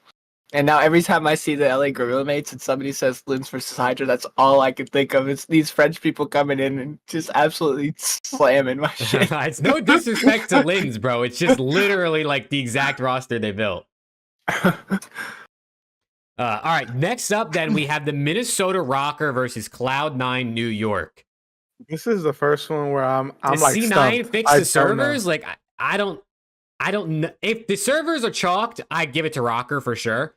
And now every time I see the LA Gorilla Mates and somebody says Linz versus Hydra, that's all I can think of. It's these French people coming in and just absolutely slamming my shit. It's no disrespect to Linz, bro. It's just literally like the exact roster they built. All right, next up then we have the Minnesota ROKKR versus Cloud9 New York. This is the first one where I'm like C9 stumped. fix the servers? Like I don't know. If the servers are chalked, I'd give it to ROKKR for sure.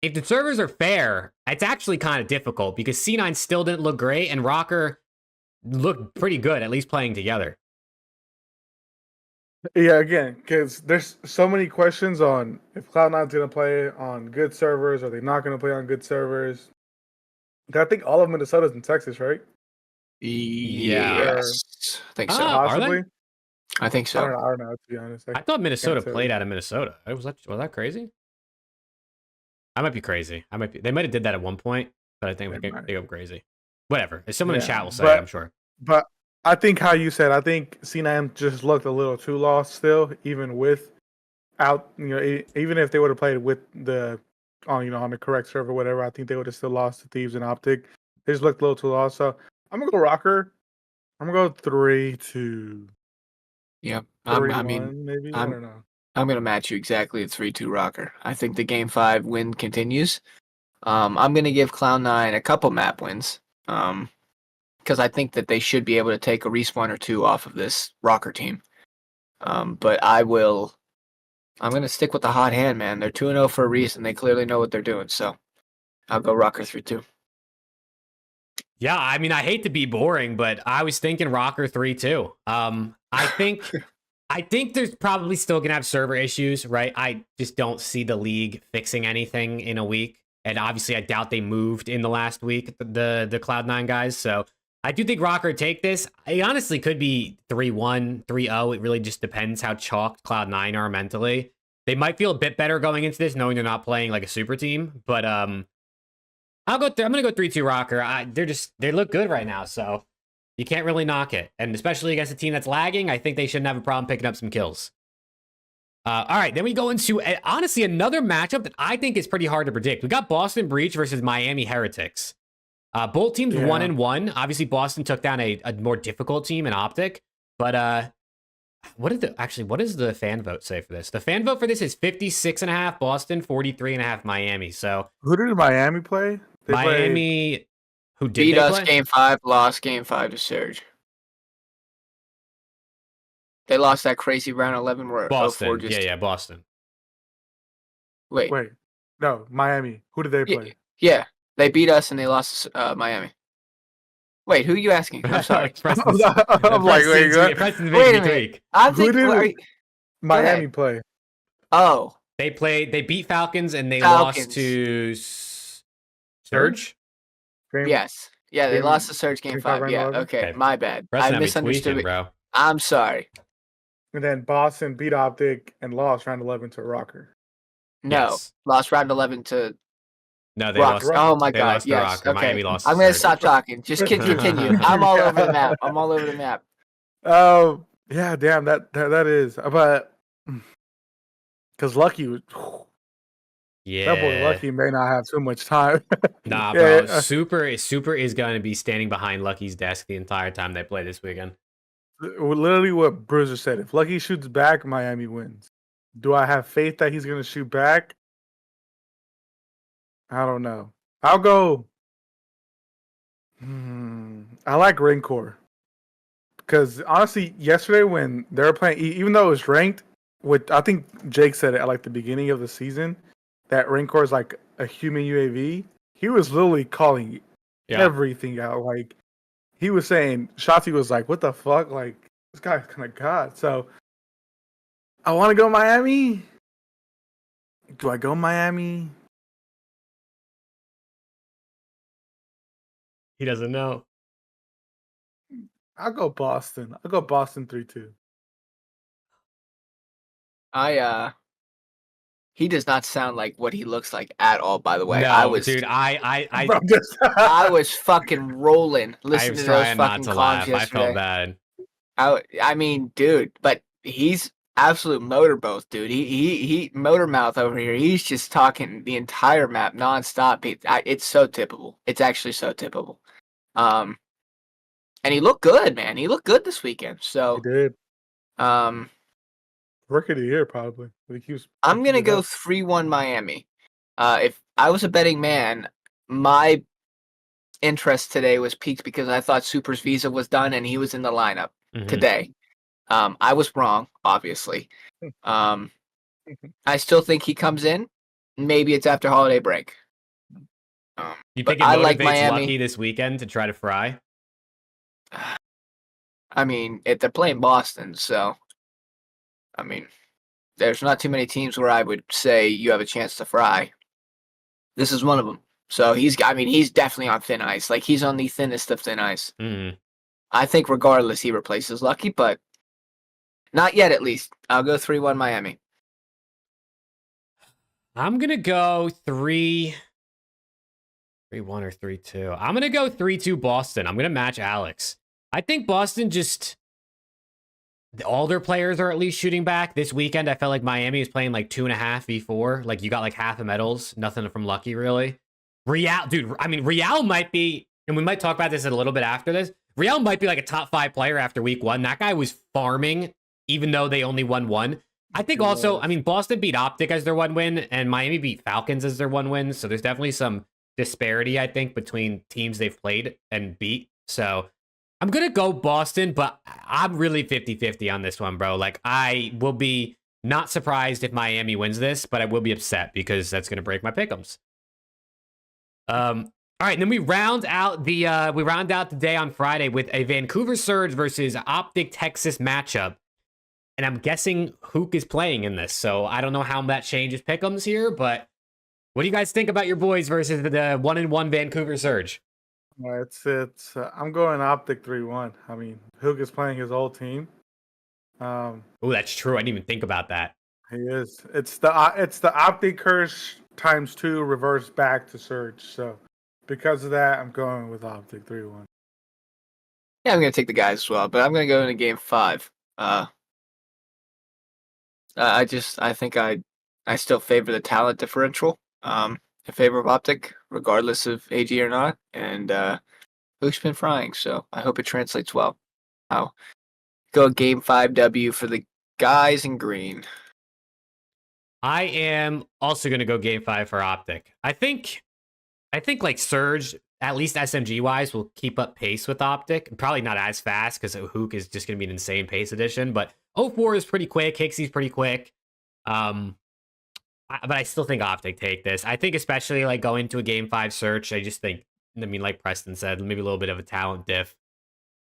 If the servers are fair, it's actually kind of difficult because C9 still didn't look great and ROKKR looked pretty good, at least playing together. Yeah, again, because there's so many questions on if Cloud9's going to play on good servers, are they not going to play on good servers? I think all of Minnesota's in Texas, right? Yes. I think so. Possibly. I think so. I don't know, to be honest. I thought Minnesota played out of Minnesota. Was that crazy? I might be crazy. They might have did that at one point, but I think we can go crazy. Whatever. If someone in chat will say it, I'm sure. But I think how you said, I think C9 just looked a little too lost still, even even if they would have played with on the correct server, whatever. I think they would have still lost to Thieves and OpTic. They just looked a little too lost. So I'm gonna go ROKKR. I'm gonna go 3-2. Yep. I don't know. I'm gonna match you exactly at 3-2 ROKKR. I think the Game 5 win continues. I'm gonna give Cloud9 a couple map wins. Because I think that they should be able to take a respawn or two off of this ROKKR team. But I'm going to stick with the hot hand, man. They're 2-0 for a reason. They clearly know what they're doing. So I'll go ROKKR 3-2. Yeah, I mean, I hate to be boring, but I was thinking ROKKR 3-2. I think there's probably still going to have server issues, right? I just don't see the league fixing anything in a week. And obviously, I doubt they moved in the last week, the Cloud9 guys. So I do think ROKKR take this. It honestly could be 3-1, 3-0. It really just depends how chalked Cloud9 are mentally. They might feel a bit better going into this, knowing they're not playing like a super team. But I'm gonna go 3-2 ROKKR. They look good right now, so you can't really knock it. And especially against a team that's lagging, I think they shouldn't have a problem picking up some kills. All right, then we go into honestly another matchup that I think is pretty hard to predict. We got Boston Breach versus Miami Heretics. Both teams 1-1. Obviously, Boston took down a more difficult team in OpTic, but What does the fan vote say for this? The fan vote for this is 56.5 Boston, 43.5 Miami. So Who did Miami play? They played Miami, who did Beat they us play? game 5, lost game 5 to Surge. They lost that crazy round 11 where Boston. 04 just. Yeah, Boston. Wait. wait. No, Miami. Who did they play? Yeah. They beat us and they lost Miami. Wait, who are you asking? I'm sorry. Preston's, I'm like, wait, what? Preston's Wait a making me minute. tweak. I'm Who thinking. did Miami play? Oh, They beat Falcons and they Falcons. lost to Surge. Game- yes. Yeah, they game- lost the Surge game game five, 5. round Yeah, 11? okay. Okay. My bad. Preston I had me misunderstood tweaking, it. bro. I'm sorry. And then Boston beat OpTic and lost round 11 to ROKKR. No. Yes. Lost round 11 to No, they Rock. lost. Oh my They God. lost to Yes. ROKKR. Okay. Miami lost. I'm to going to Surge. stop talking. Just continue. I'm all over the map. I'm all over the map. Oh, yeah, damn, that is. But because Lucky was. Yeah. That boy Lucky may not have too much time. Nah, Yeah, bro. Super is going to be standing behind Lucky's desk the entire time they play this weekend. Literally what Bruiser said. If Lucky shoots back, Miami wins. Do I have faith that he's going to shoot back? I don't know. I'll go. I like ROKKR. Because honestly, yesterday when they were playing, even though it was ranked, I think Jake said it at like the beginning of the season, that ROKKR is like a human UAV. He was literally calling everything out. Like, he was saying, Shotzi was like, what the fuck? Like, this guy's kind of god. So, I want to go Miami. Do I go Miami? He doesn't know. I'll go Boston. I'll go Boston 3-2. He does not sound like what he looks like at all, by the way. No, dude, I I was fucking rolling I listening was to those trying not fucking to comms laugh. I yesterday. felt bad. I mean, dude, but he's absolute motor both, dude. He motor mouth over here. He's just talking the entire map nonstop. It's so tippable. It's actually so tippable. And he looked good, man. He looked good this weekend. So He did. um, Rookie of the year, probably. I'm gonna go 3-1 Miami. If I was a betting man, my interest today was peaked because I thought Super's visa was done and he was in the lineup today. I was wrong, obviously. I still think he comes in. Maybe it's after holiday break. You think it I motivates like Miami. Lucky this weekend to try to fry? I mean, if they're playing Boston, so I mean, there's not too many teams where I would say you have a chance to fry. This is one of them. So he's definitely on thin ice. Like, he's on the thinnest of thin ice. I think regardless he replaces Lucky, but not yet at least. I'll go 3-1 Miami. I'm gonna go 3-1 or 3-2. I'm gonna go 3-2 Boston. I'm gonna match Alex. I think Boston all their players are at least shooting back. This weekend, I felt like Miami was playing like 2.5 v4. Like, you got like half a medals, nothing from Lucky really. Real might be, and we might talk about this a little bit after this. Real might be like a top 5 player after week 1. That guy was farming, even though they only won 1. I think also, Boston beat OpTic as their 1 win, and Miami beat Falcons as their 1 win. So there's definitely some disparity, I think, between teams they've played and beat. So I'm going to go Boston, but I'm really 50-50 on this one, bro. Like, I will be not surprised if Miami wins this, but I will be upset because that's going to break my pick'ems. All right, and then we round out the day on Friday with a Vancouver Surge versus OpTic Texas matchup. And I'm guessing HUKE is playing in this, so I don't know how that changes pick'ems here, but what do you guys think about your boys versus the 1-1 Vancouver Surge? It's I'm going OpTic 3-1. I mean, HUKE is playing his old team. Oh, that's true. I didn't even think about that. He is. It's the OpTic curse times 2 reversed back to Surge. So because of that, I'm going with OpTic 3-1. Yeah, I'm gonna take the guys as well, but I'm gonna go into game 5. I think I still favor the talent differential. In favor of OpTic, regardless of AG or not, and HUKE's been frying, so I hope it translates well. Go Game 5 W for the guys in green. I am also going to go Game 5 for OpTic. I think like Surge, at least SMG wise, will keep up pace with OpTic. Probably not as fast because HUKE is just going to be an insane pace addition. But 04 is pretty quick. Hixie's pretty quick. But I still think OpTic take this. I think especially like going to a Game 5 search, I just think, I mean, like Preston said, maybe a little bit of a talent diff.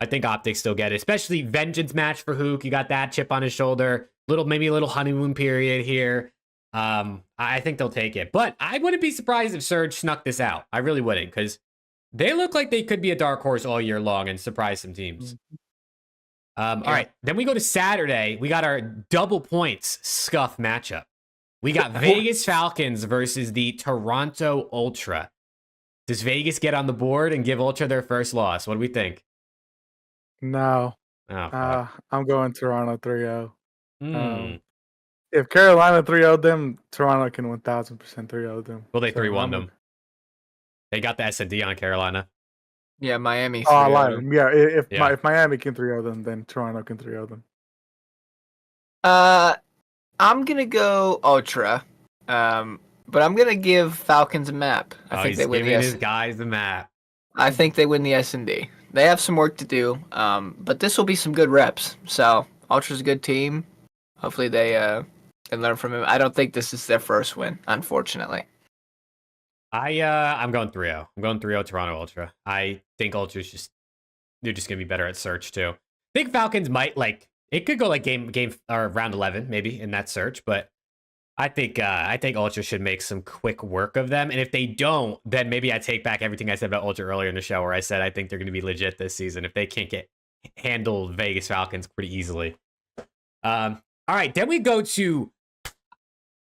I think OpTic still get it, especially Vengeance match for HUKE. You got that chip on his shoulder. Maybe a little honeymoon period here. I think they'll take it. But I wouldn't be surprised if Surge snuck this out. I really wouldn't, because they look like they could be a dark horse all year long and surprise some teams. All right, then we go to Saturday. We got our double points scuff matchup. We got Vegas Falcons versus the Toronto Ultra. Does Vegas get on the board and give Ultra their first loss? What do we think? No. Oh, I'm going Toronto 3-0. Hmm. If Carolina 3-0'd them, Toronto can 1000% 3-0 them. Well, they So 3-1 them. They got the SnD on Carolina. Yeah, Miami. Oh, I lied. Yeah, if Yeah. Miami can 3-0 them, then Toronto can 3-0 them. I'm gonna go Ultra, but I'm gonna give Falcons a map. I think He's they win giving the his guys the map. I think they win the SnD. They have some work to do, but this will be some good reps. So Ultra's a good team. Hopefully they can learn from him. I don't think this is their first win, unfortunately. I'm going 3-0. I'm going 3-0 Toronto Ultra. I think Ultra's they're just gonna be better at search too. I think Falcons might it could go like game or round 11 maybe in that search, but I think Ultra should make some quick work of them. And if they don't, then maybe I take back everything I said about Ultra earlier in the show, where I said I think they're going to be legit this season if they can't handle Vegas Falcons pretty easily. All right, then we go to,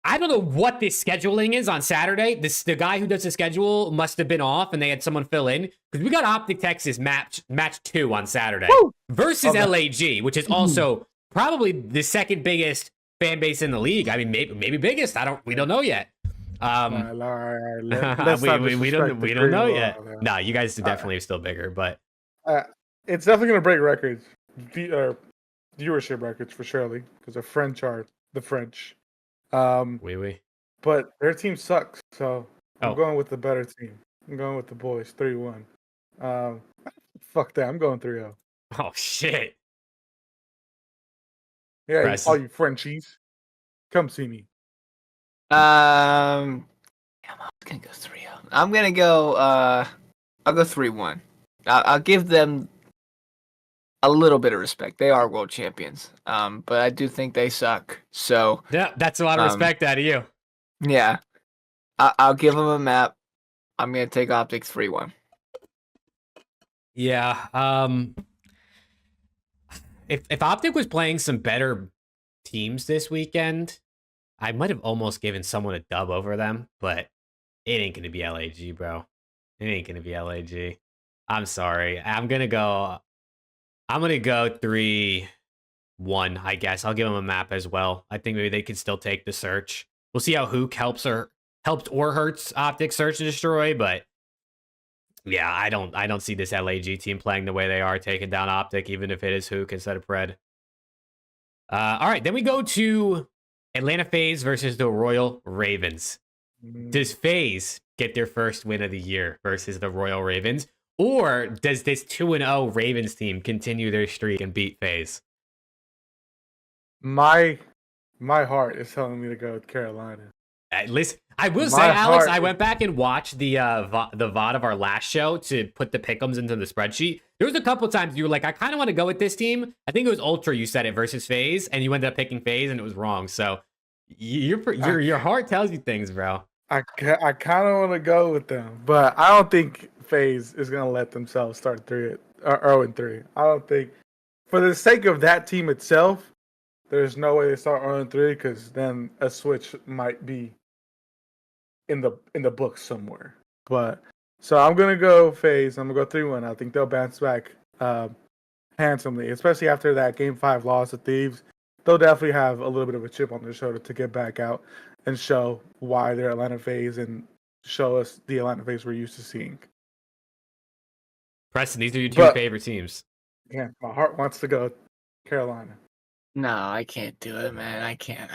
I don't know what this scheduling is on Saturday. The guy who does the schedule must have been off, and they had someone fill in, because we got OpTic Texas match 2 on Saturday. Woo! Versus LAG, which is also probably the second biggest fan base in the league. I mean, maybe biggest. We don't know yet. We don't know yet. No, you guys are definitely still bigger, but it's definitely gonna break records, viewership records for surely, because the French are the French. But their team sucks, so I'm going with the better team. I'm going with the boys 3-1. Fuck that. I'm going 3-0. Oh shit. Yeah, all you Frenchies, come see me. I'm gonna go 3-0. I'm gonna go. I'll go 3-1. I'll give them a little bit of respect. They are world champions. But I do think they suck. So yeah, that's a lot of respect out of you. Yeah, I'll give them a map. I'm gonna take OpTic 3-1. Yeah. If OpTic was playing some better teams this weekend, I might have almost given someone a dub over them, but it ain't going to be LAG, bro. It ain't going to be LAG. I'm sorry. I'm going to go 3-1, I guess. I'll give them a map as well. I think maybe they can still take the search. We'll see how HUKE helps or hurts OpTic search and destroy, but yeah, I don't see this LAG team playing the way they are, taking down OpTic, even if it is HUKE instead of Pred. All right, then we go to Atlanta FaZe versus the Royal Ravens. Does FaZe get their first win of the year versus the Royal Ravens? Or does this 2-0 Ravens team continue their streak and beat FaZe? My heart is telling me to go with Carolina. Listen, I will say, Alex, I went back and watched the VOD of our last show to put the pick'ems into the spreadsheet. There was a couple times you were like, I kind of want to go with this team. I think it was Ultra, you said it, versus FaZe, and you ended up picking FaZe, and it was wrong. So your heart tells you things, bro. I kind of want to go with them, but I don't think FaZe is going to let themselves start 0-3. I don't think, for the sake of that team itself, there's no way they start 0-3, because then a switch might be in the book somewhere. But so I'm gonna go FaZe. I'm gonna go 3-1. I think they'll bounce back handsomely, especially after that Game 5 loss to Thieves. They'll definitely have a little bit of a chip on their shoulder to get back out and show why they're Atlanta FaZe and show us the Atlanta FaZe we're used to seeing. Preston, these are your two favorite teams. Yeah, my heart wants to go Carolina. No, I can't do it, man. I can't.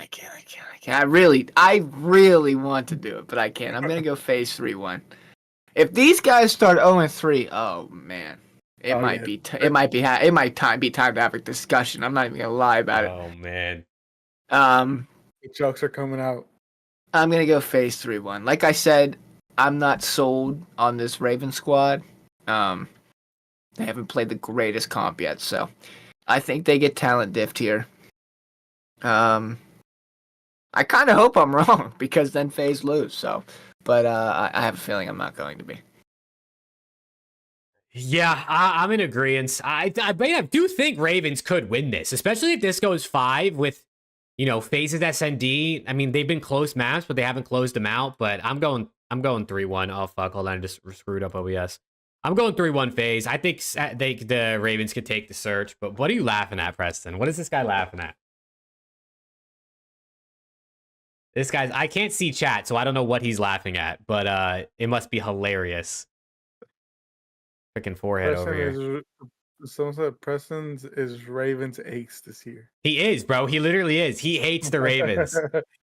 I really want to do it, but I can't. I'm gonna go FaZe 3-1. If these guys start 0-3, oh man, it might be time to have a discussion. I'm not even gonna lie about it. Oh man. The jokes are coming out. I'm gonna go FaZe 3-1. Like I said, I'm not sold on this Raven squad. They haven't played the greatest comp yet, so I think they get talent diffed here. I kind of hope I'm wrong because then FaZe lose. So, but I have a feeling I'm not going to be. Yeah, I'm in agreement. I do think Ravens could win this, especially if this goes 5 with, FaZe's SnD. I mean, they've been close maps, but they haven't closed them out. But I'm going 3-1. Oh fuck, hold on, I just screwed up OBS. I'm going 3-1 FaZe. I think the Ravens could take the Surge. But what are you laughing at, Preston? What is this guy laughing at? This guy's, I can't see chat, so I don't know what he's laughing at, but it must be hilarious. Freaking forehead over here. Someone said Preston's is Ravens ace this year. He is, bro. He literally is. He hates the Ravens.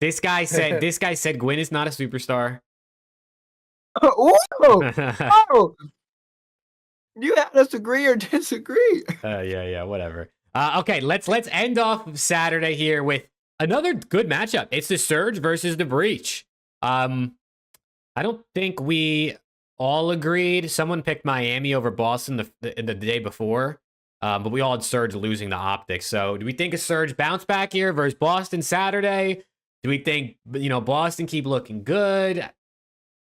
This guy said Gwyn is not a superstar. Oh! You had us agree or disagree. Yeah, whatever. Okay, let's end off Saturday here with another good matchup. It's the Surge versus the Breach. I don't think we all agreed. Someone picked Miami over Boston the day before, but we all had Surge losing the OpTic. So do we think a Surge bounce back here versus Boston Saturday? Do we think, Boston keep looking good?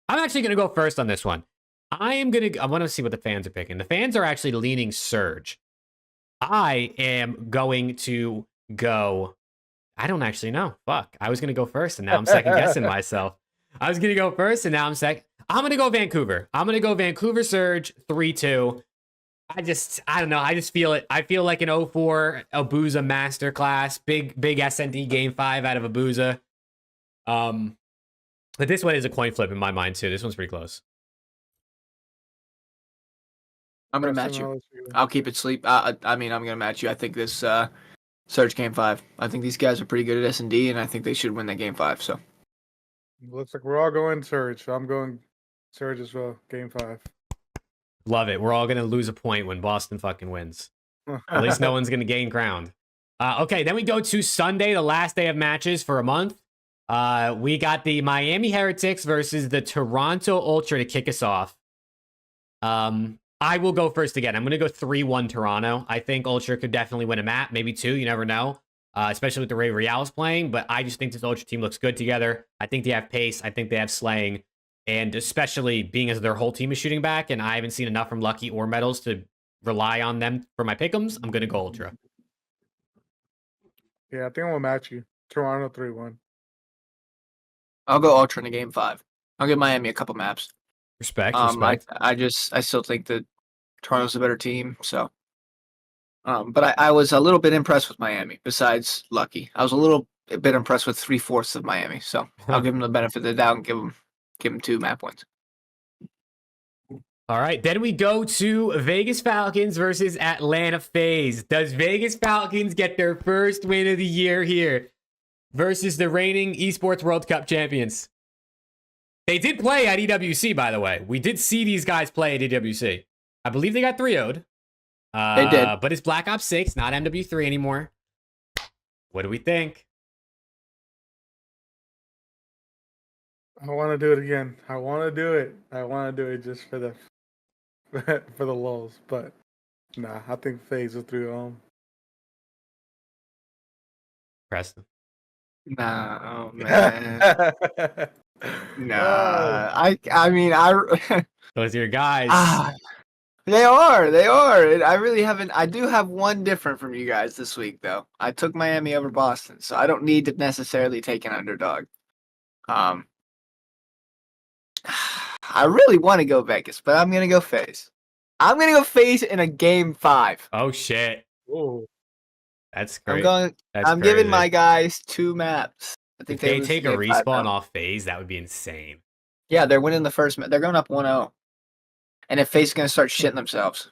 I'm actually going to go first on this one. I want to see what the fans are picking. The fans are actually leaning Surge. I am going to go... I don't actually know. Fuck. I was going to go first, and now I'm second-guessing myself. I was going to go first, and now I'm second. I'm going to go Vancouver. I'm going to go Vancouver Surge 3-2. I don't know. I just feel it. I feel like an 0-4 Abuza masterclass. Big SnD game 5 out of Abuza. But this one is a coin flip in my mind, too. This one's pretty close. I'm going to match you. I'll keep it sleep. I'm going to match you. I think this Surge game 5. I think these guys are pretty good at SnD, and I think they should win that game 5. So looks like we're all going Surge. So I'm going Surge as well. Game 5. Love it. We're all going to lose a point when Boston fucking wins. At least no one's going to gain ground. Okay, then we go to Sunday, the last day of matches for a month. We got the Miami Heretics versus the Toronto Ultra to kick us off. I will go first again. I'm going to go 3-1 Toronto. I think Ultra could definitely win a map, maybe 2. You never know, especially with the Ray Reals playing. But I just think this Ultra team looks good together. I think they have pace. I think they have slaying. And especially being as their whole team is shooting back, and I haven't seen enough from Lucky or Metals to rely on them for my pick'ems, I'm going to go Ultra. Yeah, I think I'm going to match you. Toronto 3-1. I'll go Ultra in a game 5. I'll give Miami a couple maps. Respect. I still think that Toronto's a better team, so. But I was a little bit impressed with Miami. Besides Lucky, I was a little bit impressed with 3/4 of Miami. So I'll give them the benefit of the doubt and give them 2 map wins. All right, then we go to Vegas Falcons versus Atlanta FaZe. Does Vegas Falcons get their first win of the year here versus the reigning Esports World Cup champions? They did play at EWC, by the way. We did see these guys play at EWC. I believe they got 3-0'd. They did. But it's Black Ops 6, not MW3 anymore. What do we think? I want to do it again. I want to do it just for the for the lulls. But nah, I think FaZe will through home. Preston. Nah, oh man. Nah, I mean, Those are your guys. They are. I really haven't. I do have one different from you guys this week, though. I took Miami over Boston, so I don't need to necessarily take an underdog. I really want to go Vegas, but I'm gonna go FaZe. I'm gonna go FaZe in a game 5. Oh shit! Oh, that's great. I'm giving my guys 2 maps. I think if they take a respawn off FaZe, that would be insane. Yeah, they're winning the first map. They're going up 1-0. And if FaZe is going to start shitting themselves,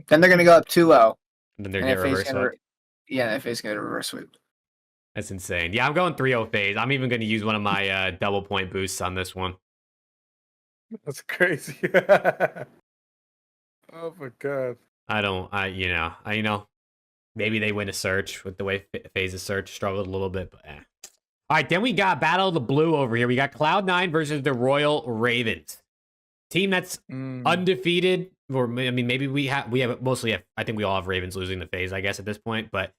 then they're going to go up 2-0. And then they're going to reverse hook. Yeah, if it's gonna reverse sweep. That's insane. Yeah, I'm going 3-0 phase. I'm even going to use one of my double point boosts on this one. That's crazy. Oh my god. Maybe they win a search with the way phase of search struggled a little bit, but All right, then we got Battle of the Blue over here. We got Cloud9 versus the Royal Ravens. Team that's undefeated, or I mean, maybe we have mostly. I think we all have Ravens losing the phase, I guess, at this point. But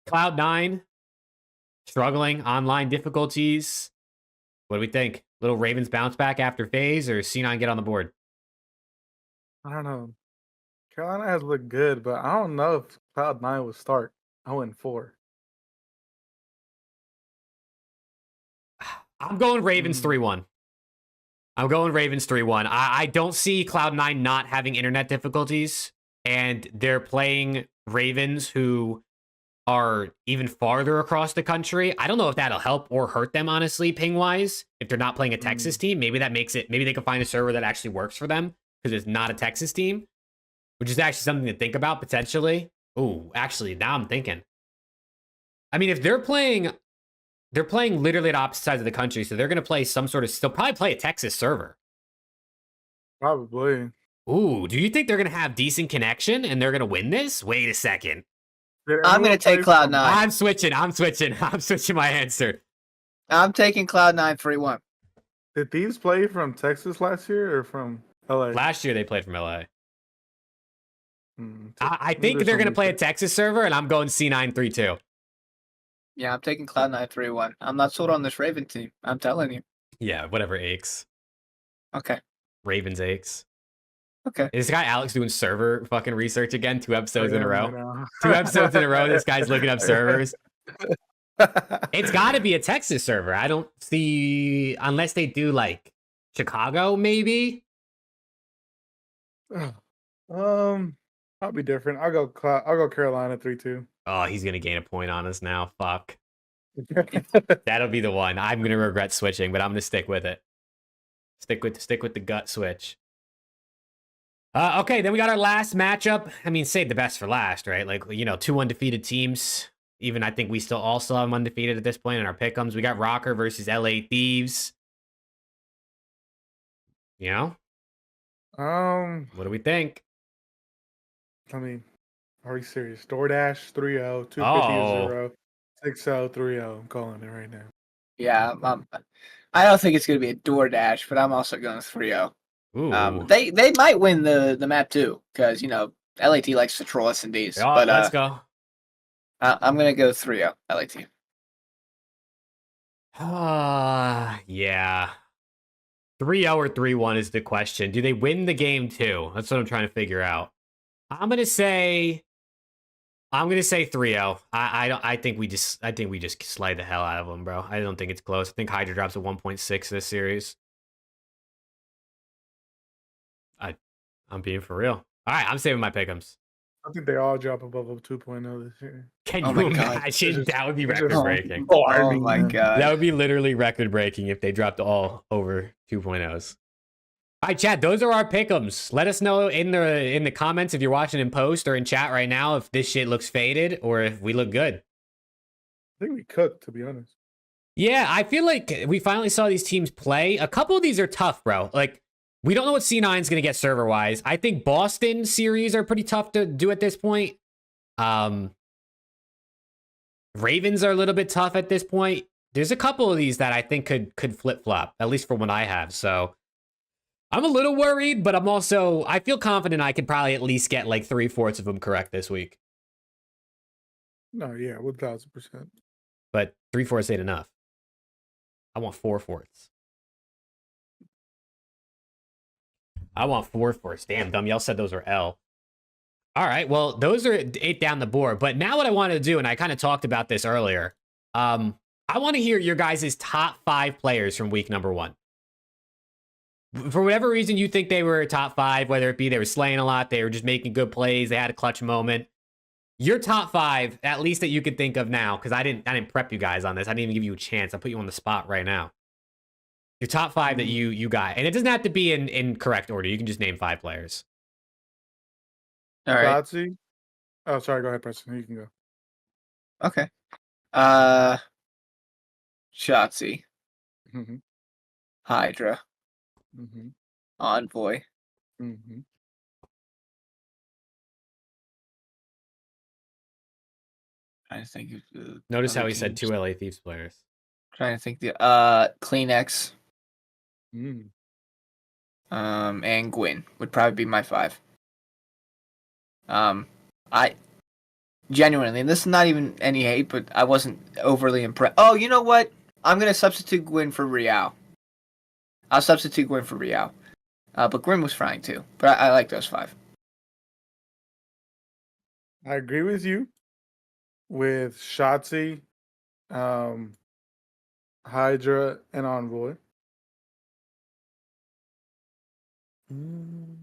Cloud9 struggling, online difficulties. What do we think? Little Ravens bounce back after phase, or C9 get on the board? I don't know. Carolina has looked good, but I don't know if Cloud9 would start 0-4. I'm going Ravens 3-1. I'm going Ravens 3-1. I don't see Cloud9 not having internet difficulties, and they're playing Ravens who are even farther across the country. I don't know if that'll help or hurt them, honestly, ping-wise. If they're not playing a Texas team, maybe that makes it, maybe they can find a server that actually works for them because it's not a Texas team, which is actually something to think about potentially. Ooh, actually, now I'm thinking. I mean, if they're playing literally at opposite sides of the country, so they're going to play some sort of, they'll probably play a Texas server. Probably. Ooh, do you think they're going to have decent connection and they're going to win this? Wait a second. I'm going to take Cloud9. I'm switching my answer. I'm taking Cloud9 3-1. Did these play from Texas last year or from LA? Last year they played from LA. I think they're going to play a Texas server, and I'm going C9 3-2. Yeah, I'm taking Cloud9 3-1. I'm not sold on this Raven team. I'm telling you. Yeah, whatever aches. Okay. Ravens aches. Okay. Is this guy Alex doing server fucking research again? 2 episodes in a row? 2 episodes in a row, this guy's looking up servers. It's got to be a Texas server. I don't see, unless they do like Chicago, maybe. I'll be different. I'll go Carolina 3-2. Oh, he's gonna gain a point on us now. Fuck. That'll be the one. I'm gonna regret switching, but I'm gonna stick with it. Stick with the gut switch. Okay, then we got our last matchup. I mean, save the best for last, right? Like, 2 undefeated teams. Even I think we all still have them undefeated at this point in our PickEms. We got ROKKR versus LA Thieves. What do we think? I mean, are we serious? DoorDash 3-0, 250-0, 6-0, 3-0. I'm calling it right now. Yeah, I don't think it's going to be a DoorDash, but I'm also going 3-0. They might win the map too, because LAT likes to troll SnDs. Oh, but let's go. I'm gonna go 3-0 LAT. Yeah. 3-0 or 3-1 is the question. Do they win the game too? That's what I'm trying to figure out. I'm gonna say 3-0. I think we just slide the hell out of them, bro. I don't think it's close. I think Hydra drops a 1.6 this series. I'm being for real. All right, I'm saving my PickEms. I think they all drop above a 2.0 this year. Can you imagine? That would be record breaking. Oh my god. That would be literally record breaking if they dropped all over 2.0s. All right, chat, those are our PickEms. Let us know in the comments if you're watching in post or in chat right now if this shit looks faded or if we look good. I think we cooked, to be honest. Yeah, I feel like we finally saw these teams play. A couple of these are tough, bro. Like, we don't know what C9 is going to get server-wise. I think Boston series are pretty tough to do at this point. Ravens are a little bit tough at this point. There's a couple of these that I think could flip-flop, at least for what I have. So I'm a little worried, but I feel confident I could probably at least get like 3/4 of them correct this week. No, yeah, 1,000%. But 3/4 ain't enough. I want 4/4. I want 4/4. Damn, Dumb said those were L. All right, well, those are 8 down the board. But now what I want to do, and I kind of talked about this earlier, I want to hear your guys' top 5 players from week number 1. For whatever reason you think they were top 5, whether it be they were slaying a lot, they were just making good plays, they had a clutch moment. Your top 5, at least that you could think of now, because I didn't prep you guys on this. I didn't even give you a chance. I put you on the spot right now. Your top 5 that you got. And it doesn't have to be in correct order. You can just name 5 players. All right. Oh, sorry. Go ahead, Preston. You can go. Okay. Shotzi, Mhm. Hydra, Mhm. Envoy. Mhm. Trying to think of the Notice other how he said teams. 2 LA Thieves players. Trying to think the Kleenex, Mm. and Gwyn would probably be my 5. I genuinely, and this is not even any hate, but I wasn't overly impressed. Oh, you know what? I'm gonna substitute Gwyn for Real. I'll substitute Gwyn for Real. But Gwyn was frying too. But I like those 5. I agree with you with Shotzi, um, Hydra, and Envoy. Mm.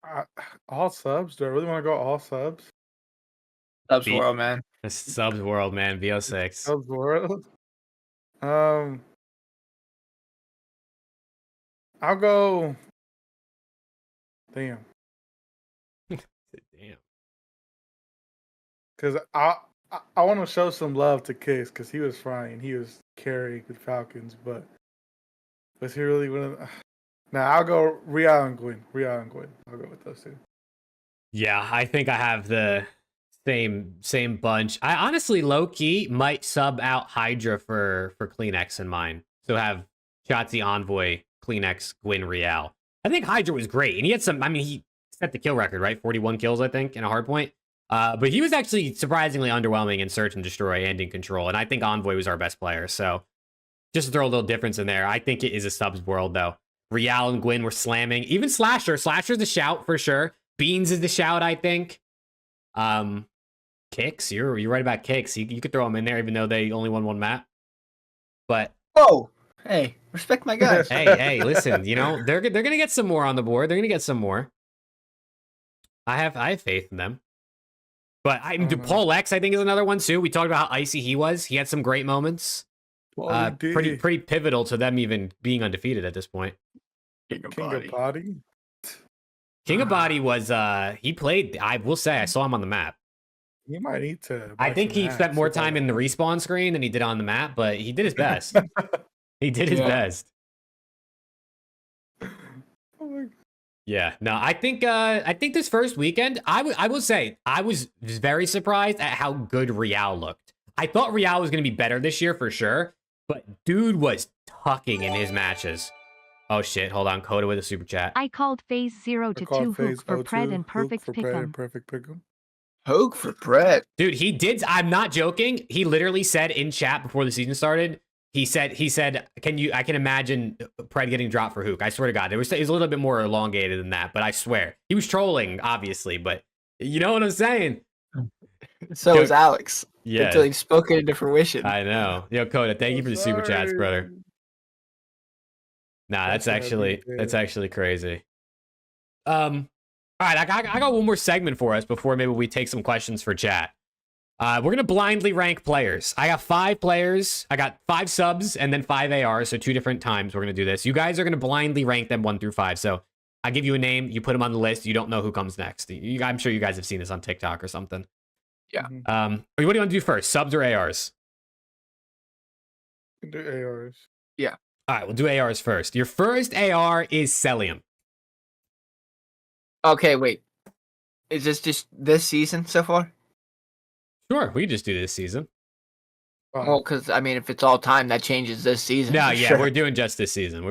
I, all subs? Do I really want to go all subs? Subs Beat. World, man. The subs world, man. VO6. Subs world. Um, I'll go. Damn, Damn. because I want to show some love to Kiss because he was frying. He was carrying the Falcons, but was he really one of? Now I'll go Real and Gwyn. Real and Gwyn. I'll go with those 2. Yeah, I think I have the same bunch. I honestly low key might sub out Hydra for Kleenex in mine. So have Shotzi, Envoy, Kleenex, Gwyn, Real. I think Hydra was great, and he had some. I mean, he set the kill record, right? 41 kills, I think, in a hard point. But he was actually surprisingly underwhelming in Search and Destroy and in Control. And I think Envoy was our best player. So just to throw a little difference in there, I think it is a subs world though. Real and Gwyn were slamming. Even Slasher. Slasher's the shout for sure. Beans is the shout, I think. Kicks, you're right about Kicks. You could throw them in there, even though they only won 1 map. But Whoa, hey, respect my guys. hey, listen, you know they're gonna get some more on the board. They're gonna get some more. I have faith in them. But Paul X, I think, is another one too. We talked about how icy he was. He had some great moments. Pretty pivotal to them even being undefeated at this point. King of Body. King of Body was he played. I will say I saw him on the map. You might need to. I think he spent more time in the respawn screen than he did on the map, but he did his best. He did his best. Yeah, no, I think this first weekend, I will say I was very surprised at how good Real looked. I thought Real was going to be better this year for sure, but dude was tucking in his matches. Oh shit, hold on, Coda with a super chat. I called phase 0 to 2 HUKE for Pred and perfect PickEm. HUKE for Pred. Dude, he did. I'm not joking. He literally said in chat before the season started. He said, I can imagine Pred getting dropped for HUKE. I swear to God, it was a little bit more elongated than that, but I swear he was trolling, obviously. But you know what I'm saying? So is Alex. Yeah. Until he spoke it into fruition. I know. Yo, Coda, thank you for the super chats, brother. Nah, that's actually crazy. All right, I got one more segment for us before maybe we take some questions for chat. We're going to blindly rank players. I got 5 players. I got 5 subs and then 5 ARs, so 2 different times we're going to do this. You guys are going to blindly rank them 1 through 5. So I give you a name, you put them on the list, you don't know who comes next. I'm sure you guys have seen this on TikTok or something. Yeah. What do you want to do first, subs or ARs? Do ARs. Yeah. All right, we'll do ARs first. Your first AR is Celium. Okay, wait. Is this just this season so far? Sure, we can just do this season. Well, because, I mean, if it's all time, that changes this season. No, yeah, we're doing just this season.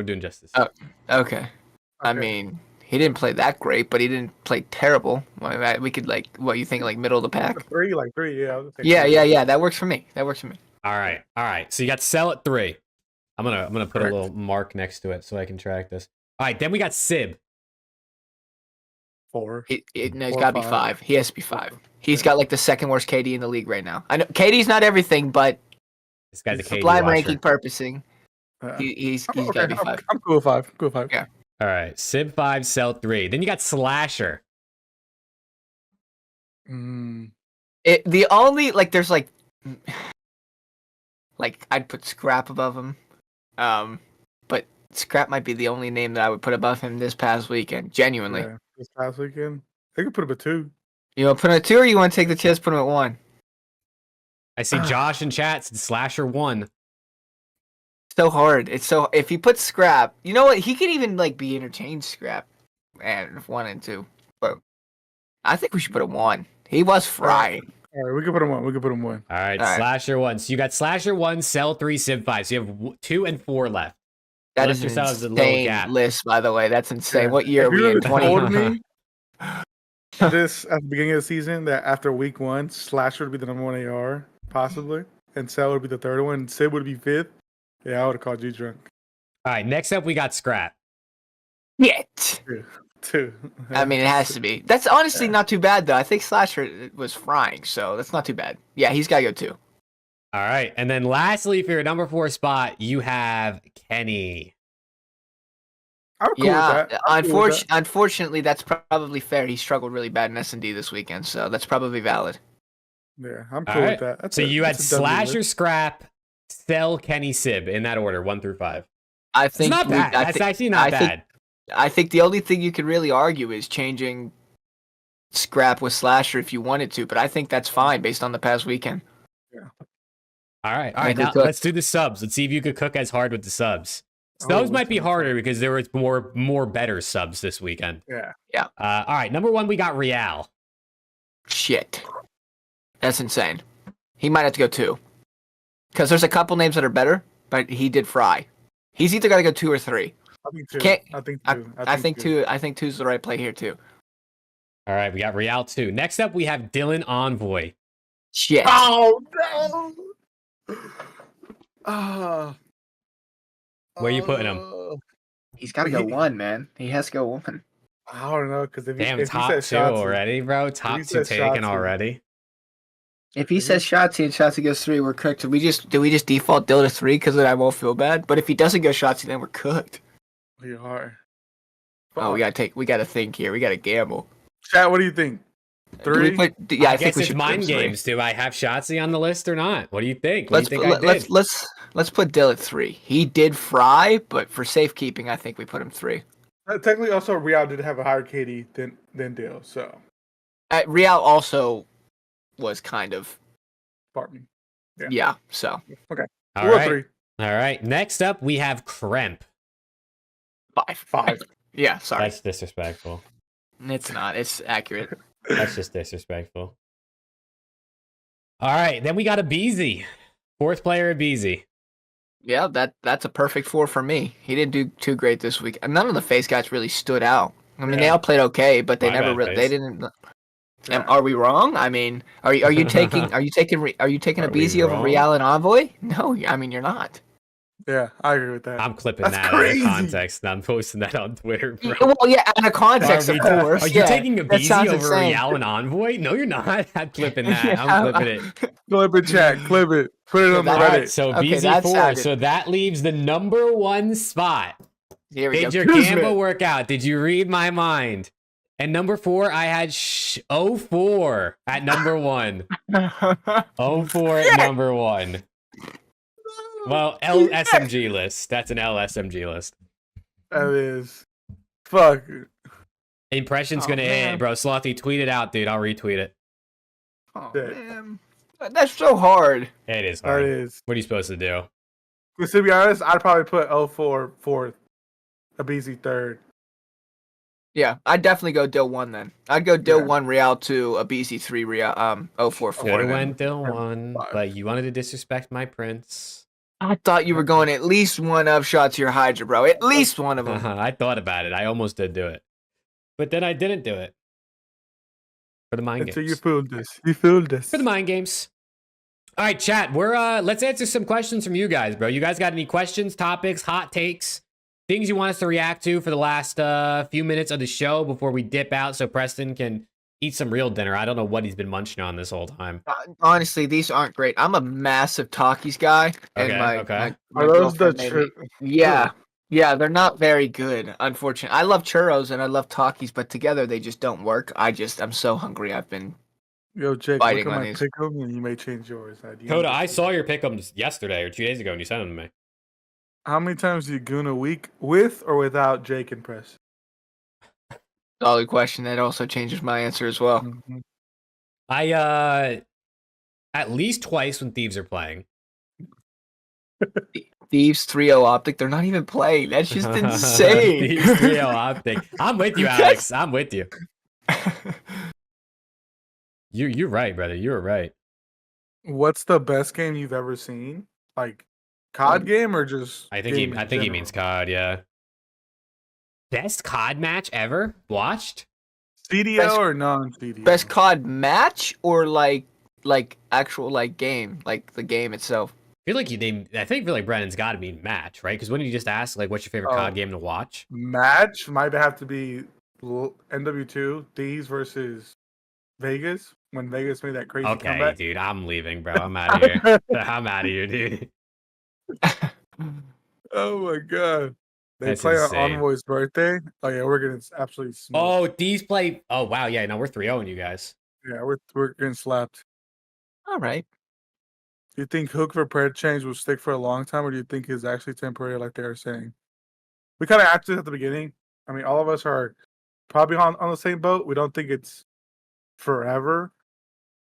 Okay. I mean, he didn't play that great, but he didn't play terrible. We could, what you think, middle of the pack? Like three, yeah. Yeah. That works for me. All right. So you got Cell at 3. I'm gonna put a little mark next to it so I can track this. All right, then we got Sib. 4. He's got to be 5. He has to be 5. He's got the second worst KD in the league right now. I know KD's not everything, but this guy's a KD sublime watcher. ranking purposing. He's got to be 5. I'm cool with 5. Yeah. All right, Sib 5, Cell 3. Then you got Slasher. The only there's I'd put Scrap above him, but Scrap might be the only name that I would put above him this past weekend. Genuinely. Yeah, this past weekend, I could put him at 2. You want to put him at 2 or you want to take the chance put him at 1? I see Josh in chat said Slasher 1. So hard. It's so if he puts Scrap, you know what? He could even like be interchanged Scrap and 1 and 2. But I think we should put him 1. He was frying. All right, we can put him 1. All right, Slasher 1. So you got Slasher 1, Cell 3, Civ 5. So you have 2 and 4 left. That is an insane list, by the way. That's insane. Yeah. What year are we in? 20? This at the beginning of the season that after week 1, Slasher would be the number 1 AR, possibly, and Cell would be the 3rd one, and Civ would be 5th. Yeah, I would have called you drunk. All right, next up we got Scrap. Shit. 2. I mean, it has to be. That's honestly not too bad, though. I think Slasher was frying, so that's not too bad. Yeah, he's got to go 2. All right, and then lastly, for your number 4 spot, you have Kenny. I'm cool with that. Unfortunately, that's probably fair. He struggled really bad in SnD this weekend, so that's probably valid. Yeah, I'm cool with that. So you had Slasher, Scrap, Cell, Kenny, Civ in that order, 1 through 5. I think it's not bad. That's actually not bad. I think the only thing you could really argue is changing Scrap with Slasher if you wanted to, but I think that's fine based on the past weekend. Yeah. All right. Now let's do the subs. Let's see if you could cook as hard with the subs. Subs might be harder because there was more better subs this weekend. Yeah. All right. Number 1, we got Real. Shit. That's insane. He might have to go 2. Because there's a couple names that are better, but he did fry. He's either got to go 2 or 3. I think 2. I think 2. I think 2 is the right play here, too. All right. We got Real 2. Next up, we have Dylan Envoy. Shit. Oh, no. Where are you putting him? He's got to go 1, man. He has to go 1. I don't know, because if top he says 2 already, bro. Top 2 taken already. If he says Shotzi and Shotzi goes 3, we're cooked. Do we just default Dill to 3 because then I won't feel bad? But if he doesn't go Shotzi, then we're cooked. We are. Oh, we gotta think here. We gotta gamble. Chat, what do you think? 3? I think it's mind games. Do I have Shotzi on the list or not? What do you think? Let's put Dill at 3. He did fry, but for safekeeping, I think we put him 3. Technically, also Real did have a higher KD than Dill, so Real also was kind of farming. Yeah. So okay. All right. 3. All right. Next up, we have Kremp. 5. Yeah. Sorry. That's disrespectful. It's not. It's accurate. That's just disrespectful. All right, then we got a Beezy. 4th player, a Beezy. Yeah, that's a perfect 4 for me. He didn't do too great this week. None of the face guys really stood out. I mean, they all played okay, but they never really. They didn't. Are we wrong? I mean, are you taking a Beezy over Real and Envoy? No, I mean you're not. Yeah, I agree with that. I'm clipping that out of context and I'm posting that on Twitter, bro. Well, yeah, out of context, of course. Are you taking a Beezy over Real and Envoy? No, you're not. I'm clipping that. I'm clipping it. Clip it, chat. Clip it. Put it on the Reddit. Right, so Beezy 4. So that leaves the number 1 spot. Here we go. Did your gamble work out? Did you read my mind? And number 4, I had 04 at number 1. 04 at number 1. Well, LSMG list. That's an LSMG list. That is. Fuck. Impression's gonna hit, bro. Slothy, tweet it out, dude. I'll retweet it. Oh, man. That's so hard. It is hard. It is. What are you supposed to do? Because to be honest, I'd probably put 04 4th, a BZ 3rd. Yeah, I'd definitely go Dill 1 then. I'd go Dill 1, Real 2, a BZ 3, Real 04 4. Could have went Dill 1, but you wanted to disrespect my prince. I thought you were going at least one of shots to your Hydra, bro. At least one of them. I thought about it. I almost did do it. But then I didn't do it. For the mind games. So you fooled us. You fooled us. For the mind games. All right, chat. Let's answer some questions from you guys, bro. You guys got any questions, topics, hot takes, things you want us to react to for the last few minutes of the show before we dip out so Preston can eat some real dinner? I don't know what he's been munching on this whole time. Honestly, these aren't great. I'm a massive Takis guy. And okay. Are those the Yeah, they're not very good, unfortunately. I love churros and I love Takis, but together they just don't work. I'm so hungry. I've been Yo, Jake, look at my pick'em and you may change yours. Coda, I saw your pick'ems yesterday or 2 days ago and you sent them to me. How many times do you goon a week with or without Jake and Press? Solid question. That also changes my answer as well. Mm-hmm. I at least twice when Thieves are playing. Thieves 3-0 OpTic. They're not even playing. That's just insane. Thieves 3-0 OpTic. I'm with you, Alex. I'm with you. You're right, brother. You're right. What's the best game you've ever seen? Like COD game or just? I think he means COD. Yeah. Best COD match ever watched? CDL or non-CDL? Best COD match or like actual like game, like the game itself. I feel like Brennan's got to be match, right? Because when you just ask like, what's your favorite COD game to watch? Match might have to be NW2 Thieves versus Vegas when Vegas made that crazy comeback. Dude, I'm leaving, bro. I'm out of here. I'm out of here, dude. Oh my god. They That's play insane. on Envoy's birthday. Oh yeah, we're getting absolutely smoked. Oh, these play. Oh wow, yeah. No, we're 3-0 you guys. Yeah, we're getting slapped. All right. Do you think HUKE for Pred change will stick for a long time, or do you think it's actually temporary, like they are saying? We kind of answered at the beginning. I mean, all of us are probably on the same boat. We don't think it's forever.